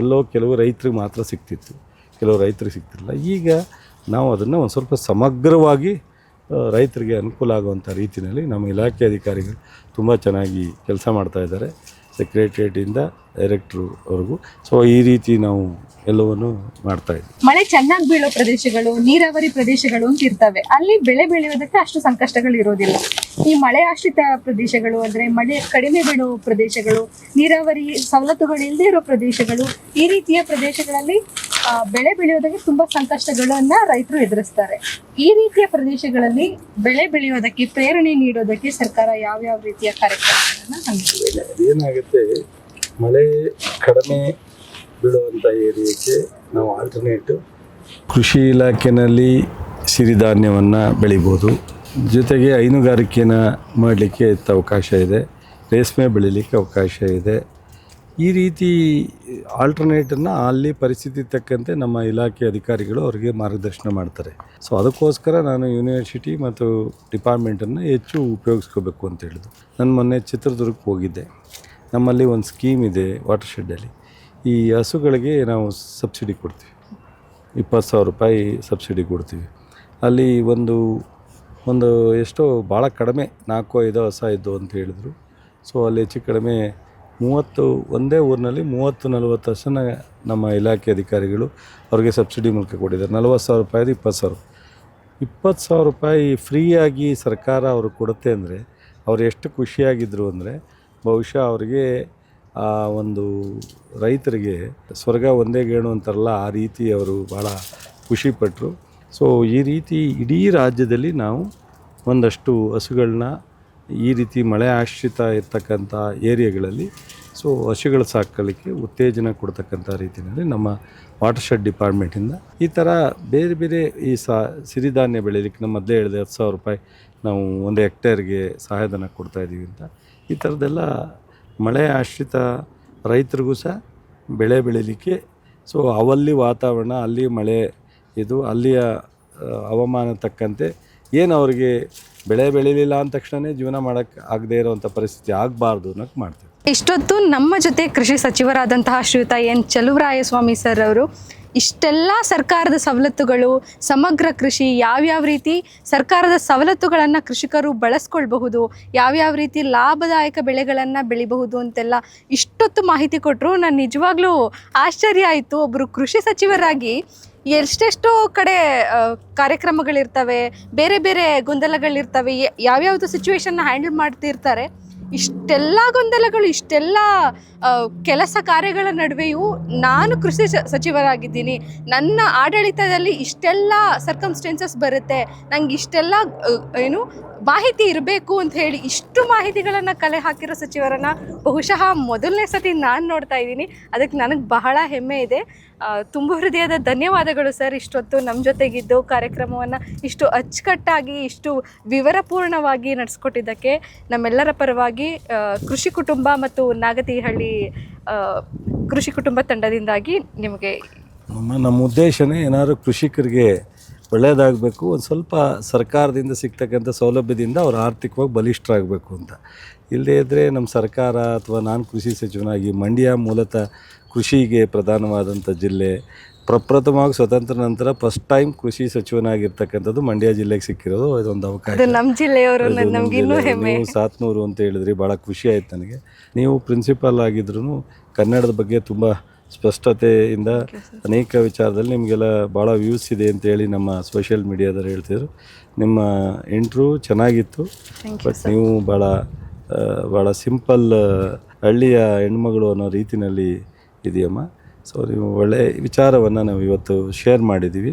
ಎಲ್ಲೋ ಕೆಲವು ರೈತರಿಗೆ ಮಾತ್ರ ಸಿಗ್ತಿತ್ತು, ಕೆಲವು ರೈತರಿಗೆ ಸಿಗ್ತಿರಲಿಲ್ಲ. ಈಗ ನಾವು ಅದನ್ನು ಒಂದು ಸ್ವಲ್ಪ ಸಮಗ್ರವಾಗಿ ರೈತರಿಗೆ ಅನುಕೂಲ ಆಗುವಂಥ ರೀತಿಯಲ್ಲಿ ನಮ್ಮ ಇಲಾಖೆ ಅಧಿಕಾರಿಗಳು ತುಂಬ ಚೆನ್ನಾಗಿ ಕೆಲಸ ಮಾಡ್ತಾಯಿದ್ದಾರೆ, ಸೆಕ್ರೆಟರಿಯೇಟಿಂದ ಡೈರೆಕ್ಟ್ರುವರೆಗೂ. ಸೊ ಈ ರೀತಿ ನಾವು ಎಲ್ಲವನ್ನು ಮಾಡ್ತಾಯಿದ್ವಿ. ಮಳೆ ಚೆನ್ನಾಗಿ ಬೀಳೋ ಪ್ರದೇಶಗಳು, ನೀರಾವರಿ ಪ್ರದೇಶಗಳು ಅಂತ ಇರ್ತವೆ, ಅಲ್ಲಿ ಬೆಳೆ ಬೆಳೆಯೋದಕ್ಕೆ ಅಷ್ಟು ಸಂಕಷ್ಟಗಳು ಇರೋದಿಲ್ಲ. ಈ ಮಳೆ ಆಶ್ರಿತ ಪ್ರದೇಶಗಳು ಅಂದರೆ ಮಳೆ ಕಡಿಮೆ ಬೀಳೋ ಪ್ರದೇಶಗಳು, ನೀರಾವರಿ ಸವಲತ್ತುಗಳು ಇಲ್ಲದೆ ಇರೋ ಪ್ರದೇಶಗಳು, ಈ ರೀತಿಯ ಪ್ರದೇಶಗಳಲ್ಲಿ ಬೆಳೆ ಬೆಳೆಯೋದಕ್ಕೆ ತುಂಬಾ ಸಂಕಷ್ಟಗಳನ್ನ ರೈತರು ಎದುರಿಸ್ತಾರೆ. ಈ ರೀತಿಯ ಪ್ರದೇಶಗಳಲ್ಲಿ ಬೆಳೆ ಬೆಳೆಯೋದಕ್ಕೆ ಪ್ರೇರಣೆ ನೀಡೋದಕ್ಕೆ ಸರ್ಕಾರ ಯಾವ್ಯಾವ ರೀತಿಯ ಕಾರ್ಯಕ್ರಮಗಳನ್ನ ಹಮ್ಮಿಕೊಂಡಿದೆ? ಏನಾಗುತ್ತೆ, ಮಳೆ ಕಡಿಮೆ ಬೀಳುವಂಥ ಏರಿಯಾಕ್ಕೆ ನಾವು ಆಲ್ಟರ್ನೇಟಿವ್ ಕೃಷಿ ಇಲಾಖೆಯಲ್ಲಿ ಸಿರಿಧಾನ್ಯವನ್ನು ಬೆಳಿಬೋದು. ಜೊತೆಗೆ ಹೈನುಗಾರಿಕೆಯನ್ನು ಮಾಡಲಿಕ್ಕೆ ಅವಕಾಶ ಇದೆ, ರೇಷ್ಮೆ ಬೆಳೀಲಿಕ್ಕೆ ಅವಕಾಶ ಇದೆ. ಈ ರೀತಿ ಆಲ್ಟರ್ನೇಟನ್ನು ಅಲ್ಲಿ ಪರಿಸ್ಥಿತಿ ತಕ್ಕಂತೆ ನಮ್ಮ ಇಲಾಖೆ ಅಧಿಕಾರಿಗಳು ಅವರಿಗೆ ಮಾರ್ಗದರ್ಶನ ಮಾಡ್ತಾರೆ. ಸೊ ಅದಕ್ಕೋಸ್ಕರ ನಾನು ಯೂನಿವರ್ಸಿಟಿ ಮತ್ತು ಡಿಪಾರ್ಟ್ಮೆಂಟನ್ನು ಹೆಚ್ಚು ಉಪಯೋಗಿಸ್ಕೋಬೇಕು ಅಂತ ಹೇಳಿದ್ರು. ನಾನು ಮೊನ್ನೆ ಚಿತ್ರದುರ್ಗಕ್ಕೆ ಹೋಗಿದ್ದೆ. ನಮ್ಮಲ್ಲಿ ಒಂದು ಸ್ಕೀಮ್ ಇದೆ ವಾಟರ್ ಶೆಡ್ಡಲ್ಲಿ. ಈ ಹಸುಗಳಿಗೆ ನಾವು ಸಬ್ಸಿಡಿ ಕೊಡ್ತೀವಿ, 20,000 ರೂಪಾಯಿ ಸಬ್ಸಿಡಿ ಕೊಡ್ತೀವಿ. ಅಲ್ಲಿ ಒಂದು ಎಷ್ಟೋ ಭಾಳ ಕಡಿಮೆ 4-5 ಹಸ ಇದ್ದು ಅಂತ ಹೇಳಿದ್ರು. ಸೊ ಅಲ್ಲಿ ಹೆಚ್ಚು ಕಡಿಮೆ 30, ಒಂದೇ ಊರಿನಲ್ಲಿ 30-40 ಹಸನ ನಮ್ಮ ಇಲಾಖೆ ಅಧಿಕಾರಿಗಳು ಅವ್ರಿಗೆ ಸಬ್ಸಿಡಿ ಮೂಲಕ ಕೊಟ್ಟಿದ್ದಾರೆ. 40,000 ರೂಪಾಯಿದು 20,000. 20,000 ರೂಪಾಯಿ ಫ್ರೀಯಾಗಿ ಸರ್ಕಾರ ಅವ್ರಿಗೆ ಕೊಡುತ್ತೆ ಅಂದರೆ ಅವ್ರು ಎಷ್ಟು ಖುಷಿಯಾಗಿದ್ದರು ಅಂದರೆ, ಬಹುಶಃ ಅವರಿಗೆ ಆ ಒಂದು ರೈತರಿಗೆ ಸ್ವರ್ಗ ಒಂದೇ ಗೇಣು ಅಂತಾರಲ್ಲ, ಆ ರೀತಿ ಅವರು ಭಾಳ ಖುಷಿಪಟ್ಟರು. ಸೊ ಈ ರೀತಿ ಇಡೀ ರಾಜ್ಯದಲ್ಲಿ ನಾವು ಒಂದಷ್ಟು ಹಸುಗಳನ್ನ ಈ ರೀತಿ ಮಳೆ ಆಶ್ರಿತ ಇರ್ತಕ್ಕಂಥ ಏರಿಯಾಗಳಲ್ಲಿ ಸೊ ಹಸುಗಳ ಸಾಕಲಿಕ್ಕೆ ಉತ್ತೇಜನ ಕೊಡ್ತಕ್ಕಂಥ ರೀತಿಯಲ್ಲಿ ನಮ್ಮ ವಾಟರ್ಶೆಡ್ ಡಿಪಾರ್ಟ್ಮೆಂಟಿಂದ ಈ ಥರ ಬೇರೆ ಬೇರೆ ಈ ಸಿರಿಧಾನ್ಯ ಬೆಳೀಲಿಕ್ಕೆ ನಮ್ಮ ಮೊದಲೇ ಹೇಳಿದೆ 10,000 ರೂಪಾಯಿ ನಾವು 1 ಹೆಕ್ಟೇರ್ಗೆ ಸಹಾಯಧನ ಕೊಡ್ತಾಯಿದ್ದೀವಿ ಅಂತ. ಈ ಥರದ್ದೆಲ್ಲ ಮಳೆ ಆಶ್ರಿತ ರೈತರಿಗೂ ಸಹ ಬೆಳೆ ಬೆಳೀಲಿಕ್ಕೆ ಸೊ ಅವಲ್ಲಿ ವಾತಾವರಣ, ಅಲ್ಲಿ ಮಳೆ, ಇದು ಅಲ್ಲಿಯ ಹವಾಮಾನ ತಕ್ಕಂತೆ ಏನು ಅವರಿಗೆ ಬೆಳೆ ಬೆಳೀಲಿಲ್ಲ ಅಂದ ತಕ್ಷಣ ಜೀವನ ಮಾಡೋಕ್ಕೆ ಆಗದೇ ಇರೋವಂಥ ಪರಿಸ್ಥಿತಿ ಆಗಬಾರ್ದು ಅನ್ನೋಕ್ಕೆ ಮಾಡ್ತೀವಿ. ಇಷ್ಟೊತ್ತು ನಮ್ಮ ಜೊತೆ ಕೃಷಿ ಸಚಿವರಾದಂತಹ ಶ್ರೀಯುತ ಎನ್ ಚಲುವರಾಯಸ್ವಾಮಿ ಸರ್ ಅವರು ಇಷ್ಟೆಲ್ಲ ಸರ್ಕಾರದ ಸವಲತ್ತುಗಳು, ಸಮಗ್ರ ಕೃಷಿ, ಯಾವ್ಯಾವ ರೀತಿ ಸರ್ಕಾರದ ಸವಲತ್ತುಗಳನ್ನು ಕೃಷಿಕರು ಬಳಸ್ಕೊಳ್ಬಹುದು, ಯಾವ್ಯಾವ ರೀತಿ ಲಾಭದಾಯಕ ಬೆಳೆಗಳನ್ನು ಬೆಳಿಬಹುದು ಅಂತೆಲ್ಲ ಇಷ್ಟೊತ್ತು ಮಾಹಿತಿ ಕೊಟ್ಟರು. ನಾನು ನಿಜವಾಗ್ಲೂ ಆಶ್ಚರ್ಯ ಆಯಿತು. ಒಬ್ಬರು ಕೃಷಿ ಸಚಿವರಾಗಿ ಎಷ್ಟೆಷ್ಟೋ ಕಡೆ ಕಾರ್ಯಕ್ರಮಗಳಿರ್ತವೆ, ಬೇರೆ ಬೇರೆ ಗೊಂದಲಗಳಿರ್ತವೆ, ಯಾವ್ಯಾವುದು ಸಿಚುವೇಶನ್ನ ಹ್ಯಾಂಡಲ್ ಮಾಡ್ತಿರ್ತಾರೆ. ಇಷ್ಟೆಲ್ಲ ಗೊಂದಲಗಳು, ಇಷ್ಟೆಲ್ಲ ಕೆಲಸ ಕಾರ್ಯಗಳ ನಡುವೆಯೂ ನಾನು ಕೃಷಿ ಸಚಿವರಾಗಿದ್ದೀನಿ, ನನ್ನ ಆಡಳಿತದಲ್ಲಿ ಇಷ್ಟೆಲ್ಲ ಸರ್ಕಮ್ಸ್ಟೆನ್ಸಸ್ ಬರುತ್ತೆ, ನಂಗೆ ಇಷ್ಟೆಲ್ಲ ಮಾಹಿತಿ ಇರಬೇಕು ಅಂತ ಹೇಳಿ ಇಷ್ಟು ಮಾಹಿತಿಗಳನ್ನು ಕಲೆ ಹಾಕಿರೋ ಸಚಿವರನ್ನು ಬಹುಶಃ ಮೊದಲನೇ ಸತಿ ನಾನು ನೋಡ್ತಾ ಇದ್ದೀನಿ. ಅದಕ್ಕೆ ನನಗೆ ಬಹಳ ಹೆಮ್ಮೆ ಇದೆ. ತುಂಬ ಹೃದಯದ ಧನ್ಯವಾದಗಳು ಸರ್. ಇಷ್ಟೊತ್ತು ನಮ್ಮ ಜೊತೆಗಿದ್ದು ಕಾರ್ಯಕ್ರಮವನ್ನು ಇಷ್ಟು ಅಚ್ಚುಕಟ್ಟಾಗಿ, ಇಷ್ಟು ವಿವರಪೂರ್ಣವಾಗಿ ನಡೆಸ್ಕೊಟ್ಟಿದ್ದಕ್ಕೆ ನಮ್ಮೆಲ್ಲರ ಪರವಾಗಿ ಕೃಷಿ ಕುಟುಂಬ ಮತ್ತು ನಾಗತಿಹಳ್ಳಿ ಕೃಷಿ ಕುಟುಂಬ ತಂಡದಿಂದಾಗಿ ನಿಮಗೆ ನಮ್ಮ ಉದ್ದೇಶನೇ ಏನಾದರೂ ಕೃಷಿಕರಿಗೆ ಒಳ್ಳೆಯದಾಗಬೇಕು, ಒಂದು ಸ್ವಲ್ಪ ಸರ್ಕಾರದಿಂದ ಸಿಗ್ತಕ್ಕಂಥ ಸೌಲಭ್ಯದಿಂದ ಅವರು ಆರ್ಥಿಕವಾಗಿ ಬಲಿಷ್ಠರಾಗಬೇಕು ಅಂತ. ಇಲ್ಲದೇ ಇದ್ದರೆ ನಮ್ಮ ಸರ್ಕಾರ ಅಥವಾ ನಾನು ಕೃಷಿ ಸಚಿವನಾಗಿ ಮಂಡ್ಯ ಮೂಲತಃ ಕೃಷಿಗೆ ಪ್ರಧಾನವಾದಂಥ ಜಿಲ್ಲೆ, ಪ್ರಪ್ರಥಮವಾಗಿ ಸ್ವತಂತ್ರ ನಂತರ ಫಸ್ಟ್ ಟೈಮ್ ಕೃಷಿ ಸಚಿವನಾಗಿರ್ತಕ್ಕಂಥದ್ದು ಮಂಡ್ಯ ಜಿಲ್ಲೆಗೆ ಸಿಕ್ಕಿರೋದು ಇದೊಂದು ಅವಕಾಶ. ನಮ್ಮ ಜಿಲ್ಲೆಯವರು ನೀವು ಸಾತ್ನೂರು ಅಂತ ಹೇಳಿದ್ರಿ, ಭಾಳ ಖುಷಿ ಆಯ್ತು ನನಗೆ. ನೀವು ಪ್ರಿನ್ಸಿಪಾಲ್ ಆಗಿದ್ರು ಕನ್ನಡದ ಬಗ್ಗೆ ತುಂಬ ಸ್ಪಷ್ಟತೆಯಿಂದ ಅನೇಕ ವಿಚಾರದಲ್ಲಿ ನಿಮಗೆಲ್ಲ ಭಾಳ ವ್ಯೂಸ್ ಇದೆ ಅಂತೇಳಿ ನಮ್ಮ ಸೋಷಿಯಲ್ ಮೀಡಿಯಾದವ್ರು ಹೇಳ್ತಿದ್ರು. ನಿಮ್ಮ ಇಂಟ್ರ್ಯೂ ಚೆನ್ನಾಗಿತ್ತು, ಬಟ್ ನೀವು ಭಾಳ ಸಿಂಪಲ್ ಹಳ್ಳಿಯ ಹೆಣ್ಮಗಳು ಅನ್ನೋ ರೀತಿಯಲ್ಲಿ ಇದೆಯಮ್ಮ. ಸೊ ನೀವು ಒಳ್ಳೆಯ ವಿಚಾರವನ್ನು ನಾವು ಇವತ್ತು ಶೇರ್ ಮಾಡಿದ್ದೀವಿ.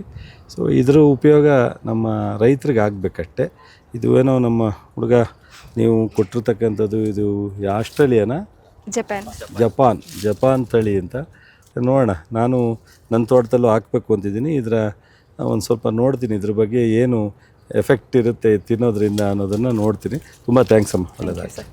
ಸೊ ಇದರ ಉಪಯೋಗ ನಮ್ಮ ರೈತರಿಗೆ ಆಗಬೇಕಷ್ಟೆ. ಇದು ಏನೋ ನಮ್ಮ ಹುಡುಗ ನೀವು ಕೊಟ್ಟಿರ್ತಕ್ಕಂಥದ್ದು ಇದು ಆಸ್ಟ್ರೇಲಿಯಾನ ಜಪಾನ್ ತಳಿ ಅಂತ ನೋಡೋಣ. ನಾನು ನನ್ನ ತೋಟದಲ್ಲೂ ಹಾಕಬೇಕು ಅಂತಿದ್ದೀನಿ. ಒಂದು ಸ್ವಲ್ಪ ನೋಡ್ತೀನಿ ಇದ್ರ ಬಗ್ಗೆ ಏನು ಎಫೆಕ್ಟ್ ಇರುತ್ತೆ ತಿನ್ನೋದ್ರಿಂದ ಅನ್ನೋದನ್ನು ನೋಡ್ತೀನಿ. ತುಂಬ ಥ್ಯಾಂಕ್ಸ್ ಅಮ್ಮ, ಒಳ್ಳೆಯದಾಗಿ.